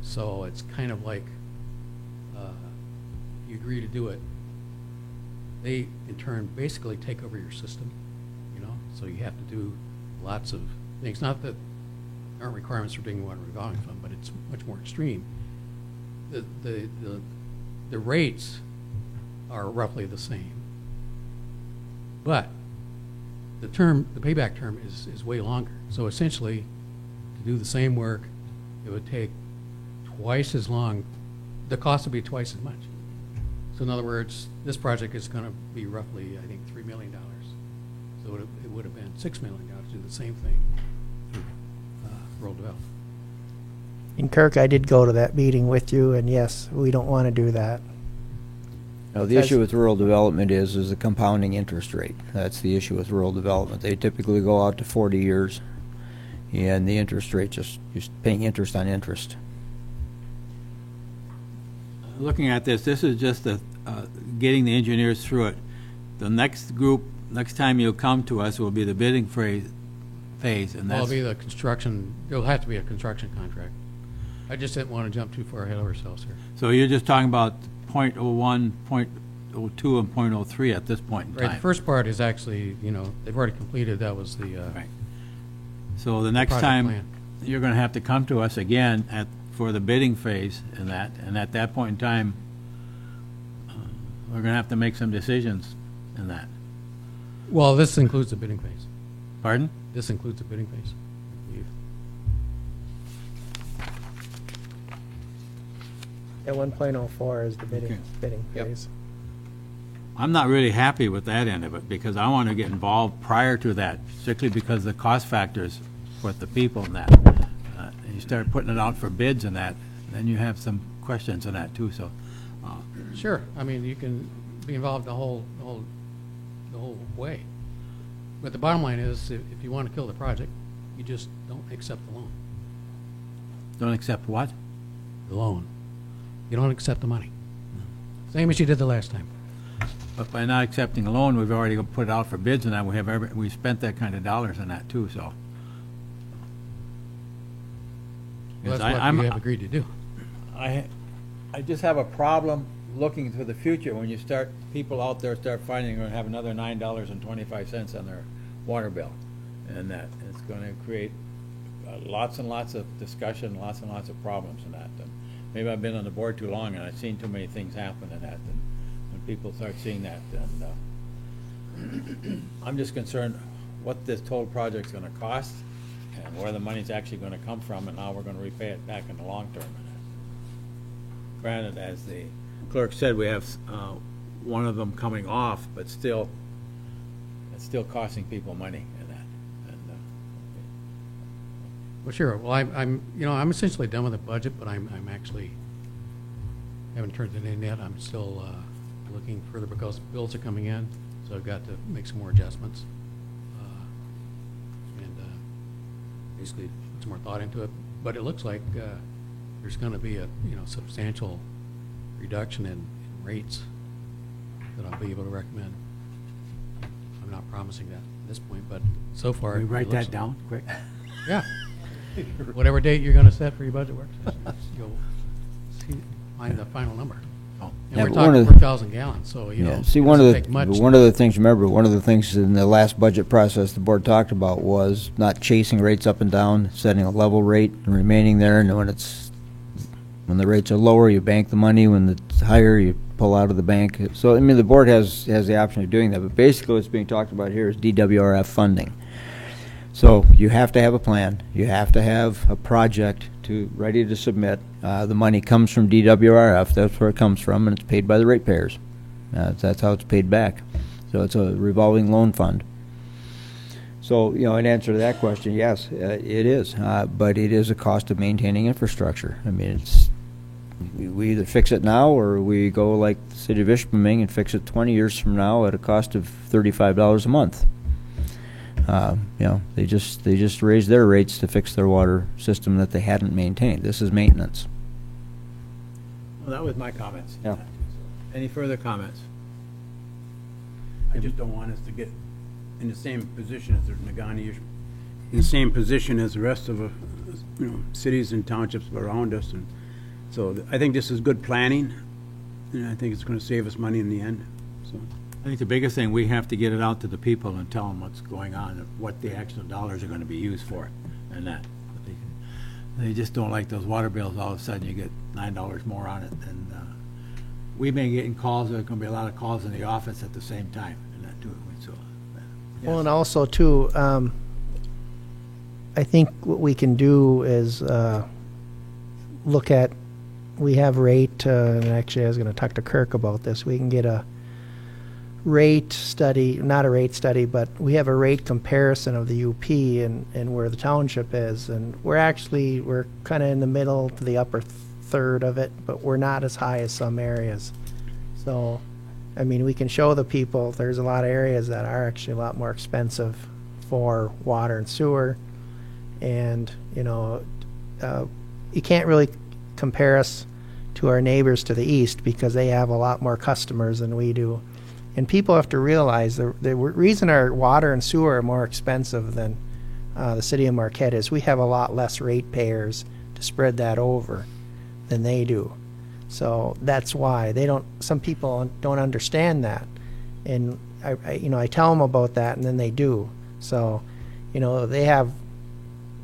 [SPEAKER 12] So it's kind of like you agree to do it. They, in turn, basically take over your system, you know? So you have to do lots of things. Not that there aren't requirements for drinking water revolving fund, but it's much more extreme. The rates are roughly the same. But the payback term is way longer. So essentially, to do the same work, it would take twice as long. The cost would be twice as much. So in other words, this project is going to be roughly, I think, $3 million. So it would have been $6 million to do the same thing through rural development.
[SPEAKER 1] And Kirk, I did go to that meeting with you, and yes, we don't want to do that.
[SPEAKER 10] No, the issue with rural development is the compounding interest rate. That's the issue with rural development. They typically go out to 40 years, and the interest rate just paying interest on interest.
[SPEAKER 4] Looking at this is just getting the engineers through it. The next time you'll come to us will be the bidding phase, and
[SPEAKER 12] Well,
[SPEAKER 4] that's...
[SPEAKER 12] it'll be the construction, it'll have to be a construction contract. I just didn't want to jump too far ahead of ourselves here.
[SPEAKER 4] So you're just talking about .01, .02, and .03 at this point in
[SPEAKER 12] Right,
[SPEAKER 4] time?
[SPEAKER 12] the first part is actually, they've already completed, that was the,
[SPEAKER 4] Right. So the next
[SPEAKER 12] project
[SPEAKER 4] time,
[SPEAKER 12] plan.
[SPEAKER 4] you're going to have to come to us again for the bidding phase and at that point in time, we're going to have to make some decisions in that.
[SPEAKER 12] Well, this includes the bidding phase.
[SPEAKER 4] Pardon?
[SPEAKER 12] This includes the bidding phase.
[SPEAKER 1] At 1.04 is the
[SPEAKER 4] Okay.
[SPEAKER 1] bidding
[SPEAKER 8] Yep.
[SPEAKER 1] phase.
[SPEAKER 4] I'm not really happy with that end of it, because I want to get involved prior to that, strictly because the cost factors with the people and that. You start putting it out for bids and that, then you have some questions on that too, so.
[SPEAKER 12] Sure, I mean, you can be involved the whole way. But the bottom line is, if you want to kill the project, you just don't accept the loan.
[SPEAKER 4] Don't accept what?
[SPEAKER 12] The loan. You don't accept the money. Same as you did the last time.
[SPEAKER 4] But by not accepting a loan, we've already put it out for bids and that, we spent that kind of dollars on that too, so.
[SPEAKER 12] Well,
[SPEAKER 4] Yes,
[SPEAKER 12] that's what we have agreed to do.
[SPEAKER 4] I just have a problem looking to the future when people out there start finding they're going to have another $9.25 on their water bill. And that it's going to create lots and lots of discussion, lots and lots of problems in that. And maybe I've been on the board too long and I've seen too many things happen in that. And when people start seeing that, and I'm just concerned what this total project's going to cost and where the money's actually going to come from and how we're going to repay it back in the long term. Granted, as the clerk said, we have one of them coming off, but still, it's still costing people money in that. And,
[SPEAKER 12] Well, sure. Well, I'm essentially done with the budget, but I'm actually haven't turned it in yet. I'm still looking further because bills are coming in, so I've got to make some more adjustments and basically put some more thought into it. But it looks like there's gonna be a, substantial reduction in rates that I'll be able to recommend. I'm not promising that at this point, but so far.
[SPEAKER 4] We
[SPEAKER 12] it
[SPEAKER 4] write
[SPEAKER 12] looks-
[SPEAKER 4] that down quick.
[SPEAKER 12] Yeah. Whatever date you're gonna set for your budget work session, you'll find the final number.
[SPEAKER 4] Oh.
[SPEAKER 12] And
[SPEAKER 10] Yeah,
[SPEAKER 12] we're
[SPEAKER 10] but one
[SPEAKER 12] talking
[SPEAKER 10] of the-
[SPEAKER 12] 4,000 gallons, so,
[SPEAKER 10] Yeah,
[SPEAKER 12] it
[SPEAKER 10] see, one of
[SPEAKER 12] doesn't take
[SPEAKER 10] the,
[SPEAKER 12] much.
[SPEAKER 10] one of the things, remember, one of the things in the last budget process the board talked about was not chasing rates up and down, setting a level rate and remaining there, and when the rates are lower, you bank the money, when it's higher, you pull out of the bank. So, I mean, the board has the option of doing that, but basically what's being talked about here is DWRF funding. So you have to have a plan, you have to have a project ready to submit. The money comes from DWRF, that's where it comes from, and it's paid by the ratepayers. That's how it's paid back. So it's a revolving loan fund. So, in answer to that question, yes, it is, but it is a cost of maintaining infrastructure. I mean, we either fix it now or we go like the city of Ishpeming and fix it 20 years from now at a cost of $35 a month. They just raised their rates to fix their water system that they hadn't maintained. This is maintenance.
[SPEAKER 4] Well, that was my comments.
[SPEAKER 10] Yeah.
[SPEAKER 4] Any further comments?
[SPEAKER 2] I just don't want us to get in the same position as the Nagani, in the same position as the rest of, cities and townships around us. And so I think this is good planning, and I think it's going to save us money in the end. So
[SPEAKER 4] I think the biggest thing, we have to get it out to the people and tell them what's going on, and what the actual dollars are going to be used for, and that. They just don't like those water bills. All of a sudden, you get $9 more on it, and we've been getting calls. There's going to be a lot of calls in the office at the same time, and that too. So,
[SPEAKER 1] Well, and also too, I think what we can do is look at, we have rate, and actually I was going to talk to Kirk about this. We can get a rate study, not a rate study, but we have a rate comparison of the UP and where the township is. And we're kind of in the middle to the upper third of it, but we're not as high as some areas. So, I mean, we can show the people there's a lot of areas that are actually a lot more expensive for water and sewer. And, you can't really compare us to our neighbors to the east because they have a lot more customers than we do. And people have to realize the reason our water and sewer are more expensive than the city of Marquette is we have a lot less ratepayers to spread that over than they do. So that's why some people don't understand that. And I tell them about that, and then they do. So, they have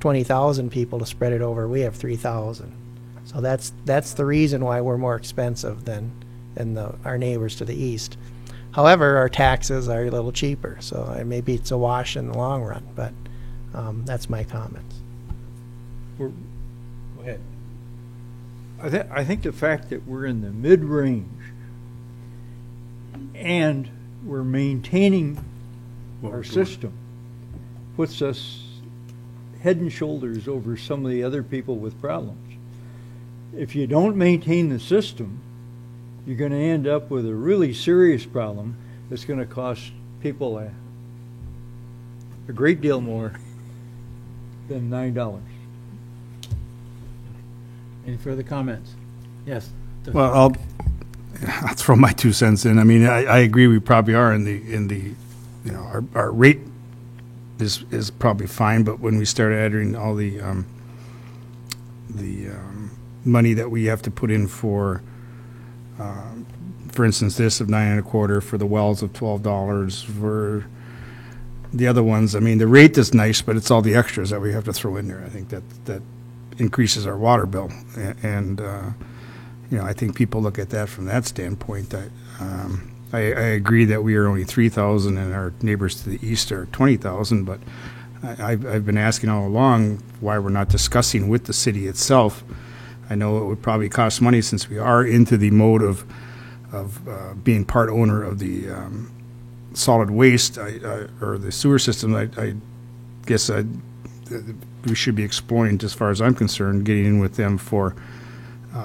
[SPEAKER 1] 20,000 people to spread it over. We have 3,000. So that's the reason why we're more expensive than our neighbors to the east. However, our taxes are a little cheaper, so maybe it's a wash in the long run, but that's my comments.
[SPEAKER 11] We're-
[SPEAKER 2] go ahead.
[SPEAKER 11] I think the fact that we're in the mid-range and we're maintaining our system puts us head and shoulders over some of the other people with problems. If you don't maintain the system, you're going to end up with a really serious problem that's going to cost people a great deal more than $9.
[SPEAKER 4] any further comments? Yes.
[SPEAKER 9] Well, I'll throw my 2 cents in. I mean, I agree. We probably are in the our rate is probably fine, but when we start adding all the money that we have to put in for instance, this of $9.25, for the wells of $12, for the other ones. I mean, the rate is nice, but it's all the extras that we have to throw in there. I think that increases our water bill, and I think people look at that from that standpoint. I agree that we are only 3,000 and our neighbors to the east are 20,000, but I've been asking all along why we're not discussing with the city itself. I know it would probably cost money since we are into the mode of being part owner of the solid waste or the sewer system. I guess we should be exploring, as far as I'm concerned, getting in with them for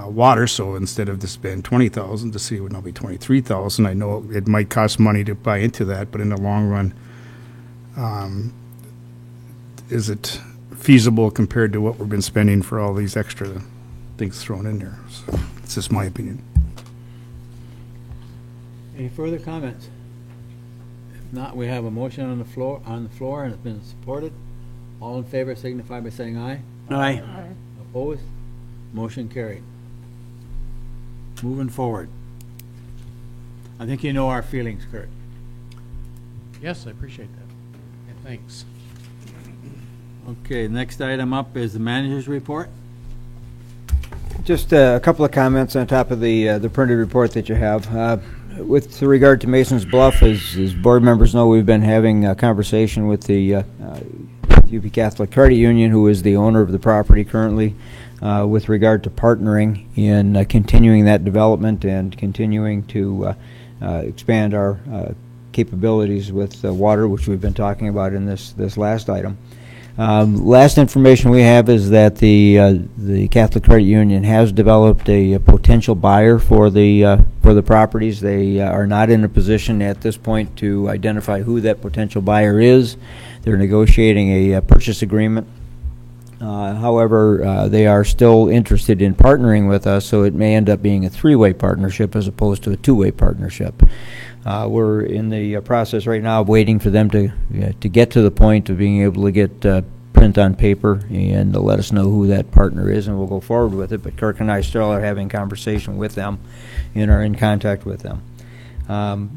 [SPEAKER 9] water. So instead of this being 20,000, to see it would now be 23,000. I know it might cost money to buy into that, but in the long run, is it feasible compared to what we've been spending for all these extra things thrown in there. So it's just my opinion.
[SPEAKER 4] Any further comments? If not, we have a motion on the floor, and it's been supported. All in favor signify by saying aye.
[SPEAKER 2] Aye.
[SPEAKER 4] Opposed? Motion carried. Moving forward. I think you know our feelings, Kurt.
[SPEAKER 12] Yes, I appreciate that. And thanks.
[SPEAKER 4] Okay, next item up is the manager's report.
[SPEAKER 10] Just a couple of comments on top of the printed report that you have. With regard to Mason's Bluff, as board members know, we've been having a conversation with the UP Catholic Credit Union, who is the owner of the property currently, with regard to partnering in continuing that development and continuing to expand our capabilities with water, which we've been talking about in this last item. Last information we have is that the Catholic Credit Union has developed a potential buyer for the properties. They are not in a position at this point to identify who that potential buyer is. They're negotiating a purchase agreement. However, they are still interested in partnering with us, so it may end up being a three-way partnership as opposed to a two-way partnership. We're in the process right now of waiting for them to get to the point of being able to get print on paper and to let us know who that partner is, and we'll go forward with it. But Kirk and I still are having conversation with them and are in contact with them.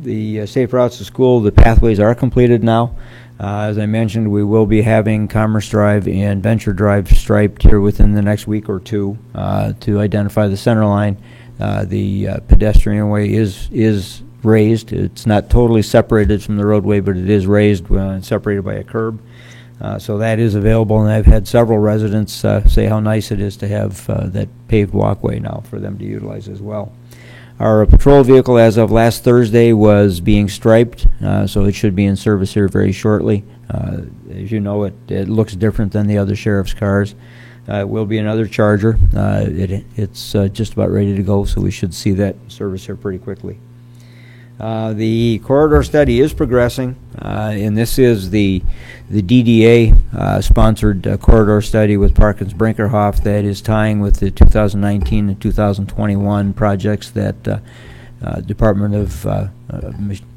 [SPEAKER 10] The safe routes to school, the pathways are completed now. As I mentioned, we will be having Commerce Drive and Venture Drive striped here within the next week or two to identify the center line. The pedestrian way is raised. It's not totally separated from the roadway, but it is raised and separated by a curb. So that is available, and I've had several residents say how nice it is to have that paved walkway now for them to utilize as well. Our patrol vehicle, as of last Thursday, was being striped, so it should be in service here very shortly. As you know, it looks different than the other sheriff's cars. It will be another Charger. It's just about ready to go, so we should see that in service here pretty quickly. The corridor study is progressing, and this is the DDA sponsored corridor study with Parkins Brinkerhoff that is tying with the 2019 and 2021 projects that Department of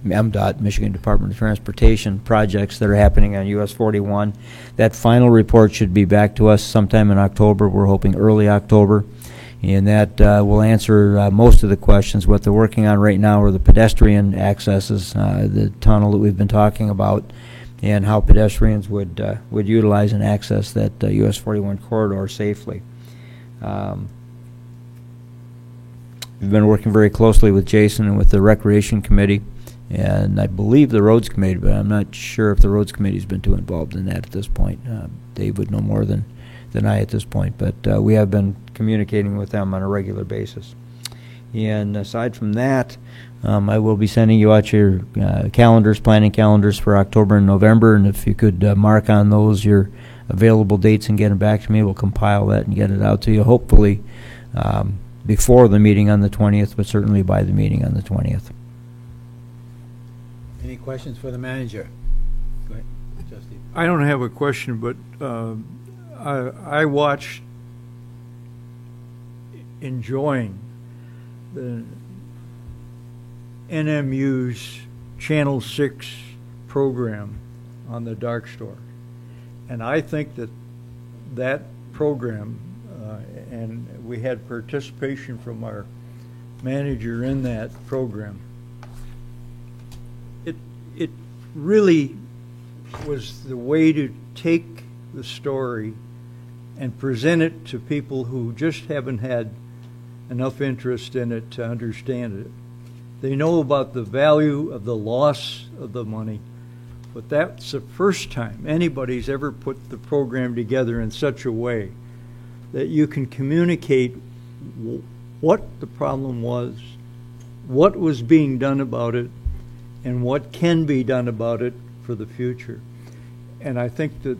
[SPEAKER 10] MDOT, Michigan Department of Transportation projects that are happening on US 41. That final report should be back to us sometime in October. We're hoping early October. And that will answer most of the questions. What they're working on right now are the pedestrian accesses, the tunnel that we've been talking about, and how pedestrians would utilize and access that US 41 corridor safely. We've been working very closely with Jason and with the Recreation Committee, and I believe the Roads Committee, but I'm not sure if the Roads Committee's been too involved in that at this point. Dave would know more than I at this point, but we have been communicating with them on a regular basis. And aside from that, I will be sending you out your calendars, planning calendars for October and November, and if you could mark on those your available dates and get them back to me, we'll compile that and get it out to you, hopefully before the meeting on the 20th, but certainly by the meeting on the 20th.
[SPEAKER 4] Any questions for the manager? Go ahead, Justin.
[SPEAKER 11] I don't have a question, but I watched, enjoying the NMU's Channel 6 program on the dark store. And I think that program, and we had participation from our manager in that program, it really was the way to take the story and present it to people who just haven't had enough interest in it to understand it. They know about the value of the loss of the money, but that's the first time anybody's ever put the program together in such a way that you can communicate what the problem was, what was being done about it, and what can be done about it for the future. And I think that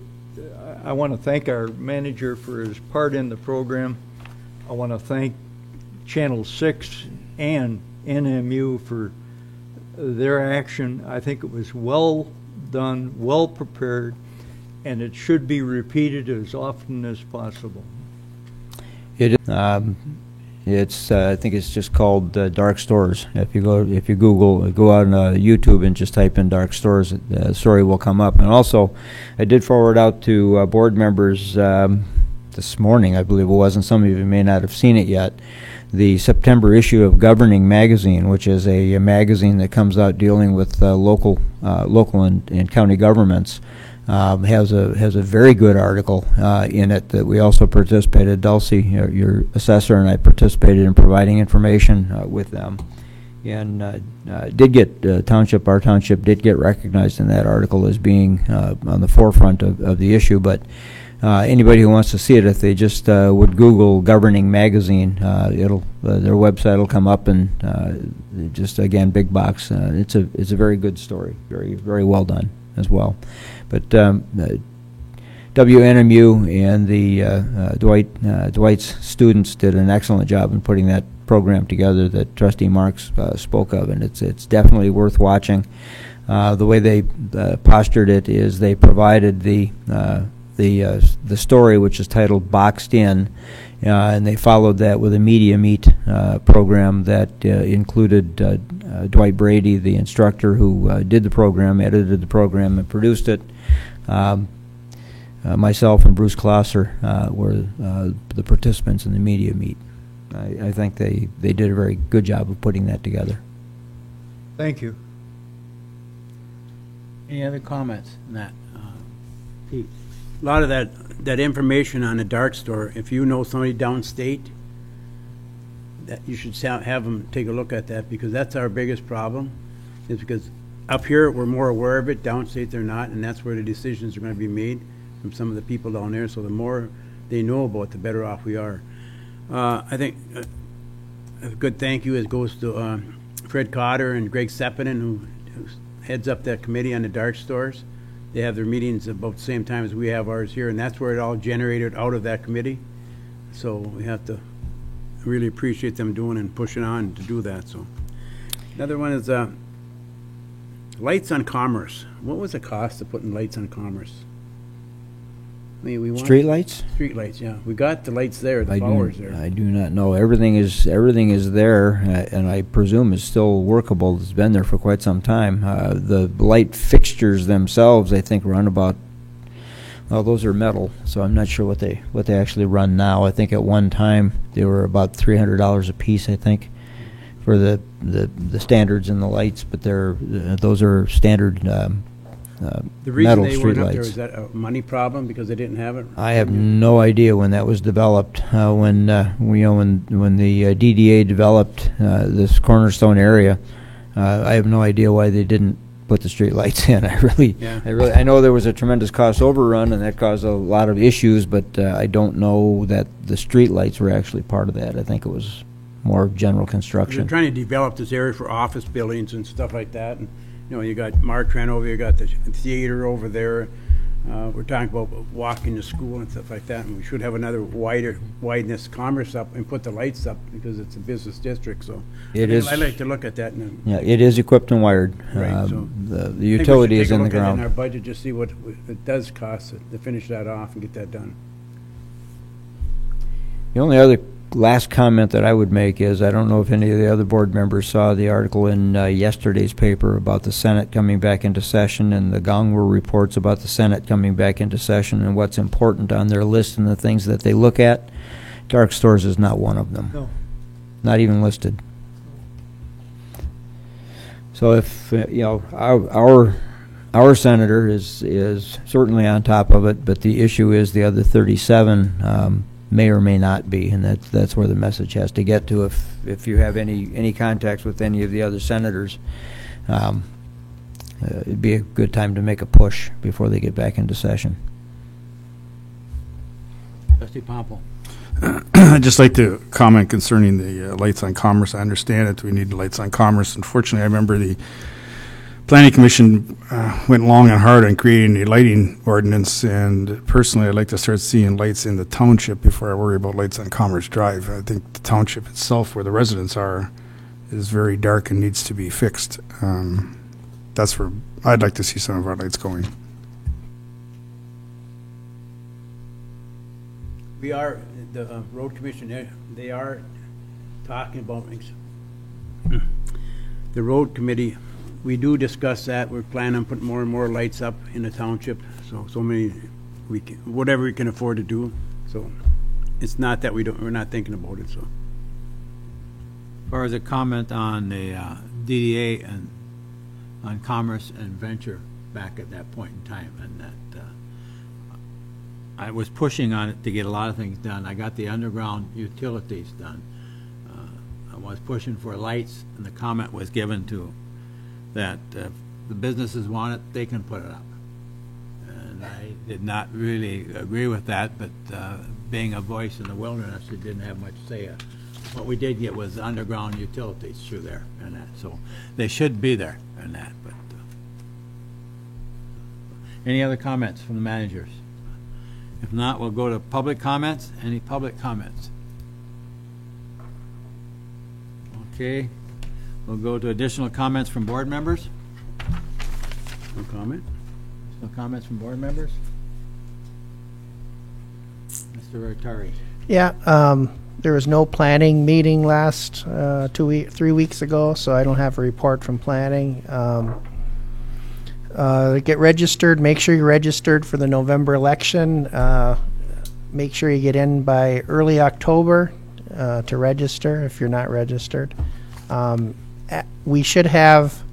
[SPEAKER 11] I want to thank our manager for his part in the program. I want to thank Channel 6 and NMU for their action. I think it was well done, well prepared, and it should be repeated as often as possible.
[SPEAKER 10] It's I think it's just called Dark Stores. If you go go on YouTube and just type in Dark Stores, the story will come up. And also, I did forward out to board members this morning, I believe it was, and some of you may not have seen it yet, the September issue of Governing Magazine, which is a magazine that comes out dealing with local and county governments. Has a very good article in it that we also participated. Dulcie, your assessor, and I participated in providing information with them, and did get our township did get recognized in that article as being on the forefront of the issue. But anybody who wants to see it, if they just would Google Governing Magazine, their website will come up, and just again, big box. It's a very good story, very very well done as well. But WNMU and the Dwight's students did an excellent job in putting that program together that Trustee Marks spoke of, and it's definitely worth watching. The way they postured it is they provided the story, which is titled Boxed In, and they followed that with a media meet program that included Dwight Brady, the instructor who did the program, edited the program, and produced it. Myself and Bruce Klosser were the participants in the media meet. I think they did a very good job of putting that together.
[SPEAKER 11] Thank you.
[SPEAKER 2] Any other comments on that? Pete? A lot of that information on the Dark Store, if you know somebody downstate, that you should have them take a look at that, because that's our biggest problem, is because up here we're more aware of it, downstate they're not, and that's where the decisions are going to be made from some of the people down there. So the more they know about it, the better off we are. I think a good thank you goes to Fred Cotter and Greg Sepinen, who heads up that committee on the dark stores. They have their meetings about the same time as we have ours here, and that's where it all generated out of that committee. So we have to really appreciate them doing and pushing on to do that. So another one is lights on Commerce. What was the cost of putting lights on Commerce? I mean, we want
[SPEAKER 10] Street lights?
[SPEAKER 2] Street lights, yeah. We got the lights there, the powers there.
[SPEAKER 10] I do not know. Everything is there, and I presume is still workable. It's been there for quite some time. The light fixtures themselves, I think, run about. Well, those are metal, so I'm not sure what they actually run now. I think at one time they were about $300 a piece, I think, for the standards and the lights. But those are standard.
[SPEAKER 2] The reason
[SPEAKER 10] metal
[SPEAKER 2] they
[SPEAKER 10] street
[SPEAKER 2] weren't up
[SPEAKER 10] lights.
[SPEAKER 2] there, is that a money problem because they didn't have it?
[SPEAKER 10] I have no idea when that was developed. When the DDA developed this Cornerstone area, I have no idea why they didn't put the street lights in. I know there was a tremendous cost overrun, and that caused a lot of issues. But I don't know that the street lights were actually part of that. I think it was more general construction.
[SPEAKER 2] They're trying to develop this area for office buildings and stuff like that. And, you know, you got Martran over here, you got the theater over there. We're talking about walking to school and stuff like that, and we should have another wideness Commerce up and put the lights up because it's a business district. So I like to look at that.
[SPEAKER 10] Yeah, it is equipped and wired.
[SPEAKER 2] Right. So
[SPEAKER 10] the utility is in the ground.
[SPEAKER 2] In our budget, just see what it does cost to finish that off and get that done.
[SPEAKER 10] The only other last comment that I would make is, I don't know if any of the other board members saw the article in yesterday's paper about the Senate coming back into session, and the Gongwer reports about the Senate coming back into session and what's important on their list and the things that they look at. Dark stores is not one of them.
[SPEAKER 11] No.
[SPEAKER 10] Not even listed. So if our senator is certainly on top of it, but the issue is the other 37 may or may not be, and that's where the message has to get to. If you have any contacts with any of the other senators, it'd be a good time to make a push before they get back into session.
[SPEAKER 2] Trustee Pomple.
[SPEAKER 9] I'd just like to comment concerning the lights on Commerce. I understand it. We need lights on Commerce. Unfortunately, I remember the Planning Commission went long and hard on creating a lighting ordinance, and personally I'd like to start seeing lights in the township before I worry about lights on Commerce Drive. I think the township itself, where the residents are, is very dark and needs to be fixed. That's where I'd like to see some of our lights going.
[SPEAKER 2] We are, the road commission, they are talking about, the road committee, we do discuss that. We're planning on putting more and more lights up in the township, so many, whatever we can afford to do. So it's not that we're not thinking about it, so.
[SPEAKER 4] As far as a comment on the DDA and on commerce and venture back at that point in time, and that I was pushing on it to get a lot of things done. I got the underground utilities done. I was pushing for lights, and the comment was given to that if the businesses want it, they can put it up. And I did not really agree with that, but being a voice in the wilderness, it didn't have much say. What we did get was underground utilities through there and that, so they should be there and that. But any other comments from the managers? If not, we'll go to public comments. Any public comments? Okay, we'll go to additional comments from board members.
[SPEAKER 2] No comment?
[SPEAKER 4] No comments from board members? Mr. Rattari.
[SPEAKER 1] Yeah, there was no planning meeting last 3 weeks ago, so I don't have a report from planning. Get registered. Make sure you're registered for the November election. Make sure you get in by early October to register if you're not registered. We should have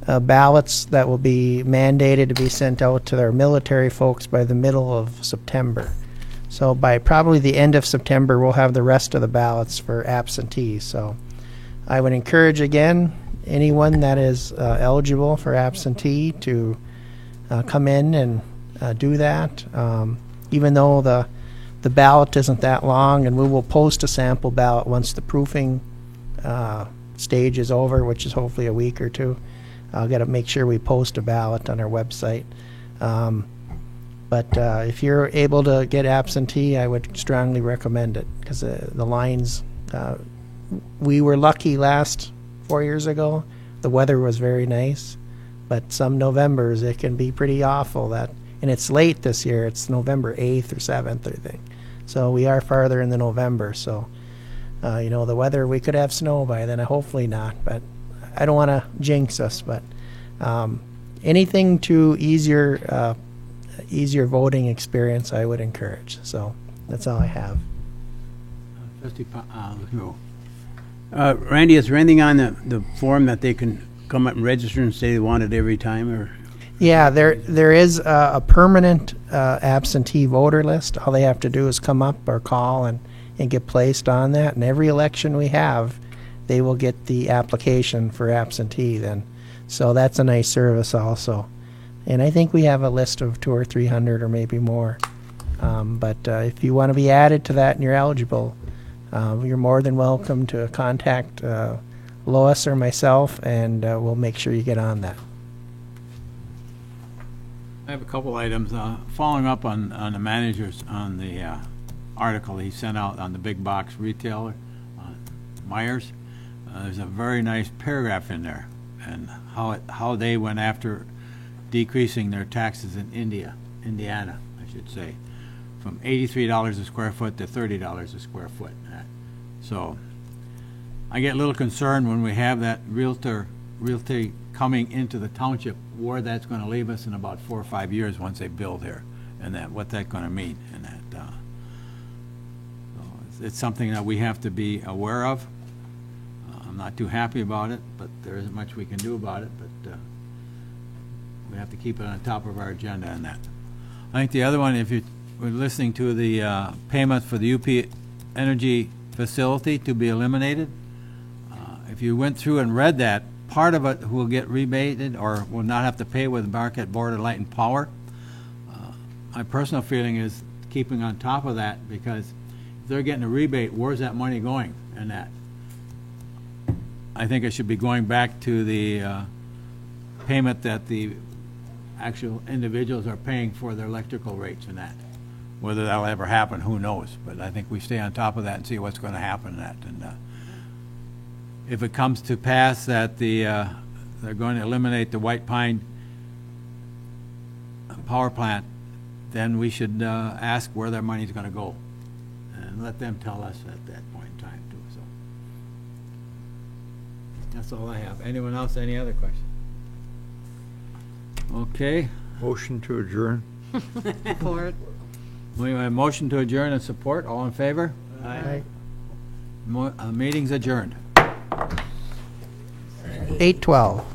[SPEAKER 1] ballots that will be mandated to be sent out to their military folks by the middle of September. So by probably the end of September, we'll have the rest of the ballots for absentees. So I would encourage, again, anyone that is eligible for absentee to come in and do that. Even though the ballot isn't that long, and we will post a sample ballot once the proofing stage is over, which is hopefully a week or two. I'll got to make sure we post a ballot on our website. But if you're able to get absentee, I would strongly recommend it, because the lines, we were lucky last 4 years ago. The weather was very nice, but some Novembers it can be pretty awful. And it's late this year. It's November 8th or 7th, I think. So we are farther in the November. So, the weather, we could have snow by then. Hopefully not, but I don't want to jinx us. But anything to ease your voting experience, I would encourage. So that's all I have.
[SPEAKER 4] Trustee
[SPEAKER 2] Randy, is there anything on the form that they can come up and register and say they want it every time? Or
[SPEAKER 1] Yeah, there is a permanent absentee voter list. All they have to do is come up or call and get placed on that. And every election we have, they will get the application for absentee then. So that's a nice service also. And I think we have a list of 200 or 300 or maybe more. But if you want to be added to that and you're eligible, you're more than welcome to contact Lois or myself, and we'll make sure you get on that.
[SPEAKER 4] I have a couple items following up on the managers on the article he sent out on the big box retailer, Myers. There's a very nice paragraph in there, and how they went after decreasing their taxes in Indiana, I should say, from $83 a square foot to $30 a square foot. So I get a little concerned when we have that realty coming into the township, where that's going to leave us in about 4 or 5 years once they build here, and what that's going to mean. And that so it's something that we have to be aware of. I'm not too happy about it, but there isn't much we can do about it. But we have to keep it on top of our agenda on that. I think the other one, if you were listening to the payment for the UP Energy facility to be eliminated, if you went through and read that, part of it will get rebated or will not have to pay with Marquette Board of Light and Power. My personal feeling is keeping on top of that, because if they're getting a rebate, where's that money going? And that, I think it should be going back to the payment that the actual individuals are paying for their electrical rates and that. Whether that'll ever happen, who knows? But I think we stay on top of that and see what's going to happen in that. And if it comes to pass that they're going to eliminate the White Pine power plant, then we should ask where their money is going to go. and let them tell us at that point in time too, so. That's all I have. Anyone else, any other questions? Okay,
[SPEAKER 11] Motion to adjourn.
[SPEAKER 3] For it.
[SPEAKER 4] we have a motion to adjourn and support, all in favor?
[SPEAKER 1] Aye.
[SPEAKER 4] Meeting's adjourned.
[SPEAKER 1] 8:12.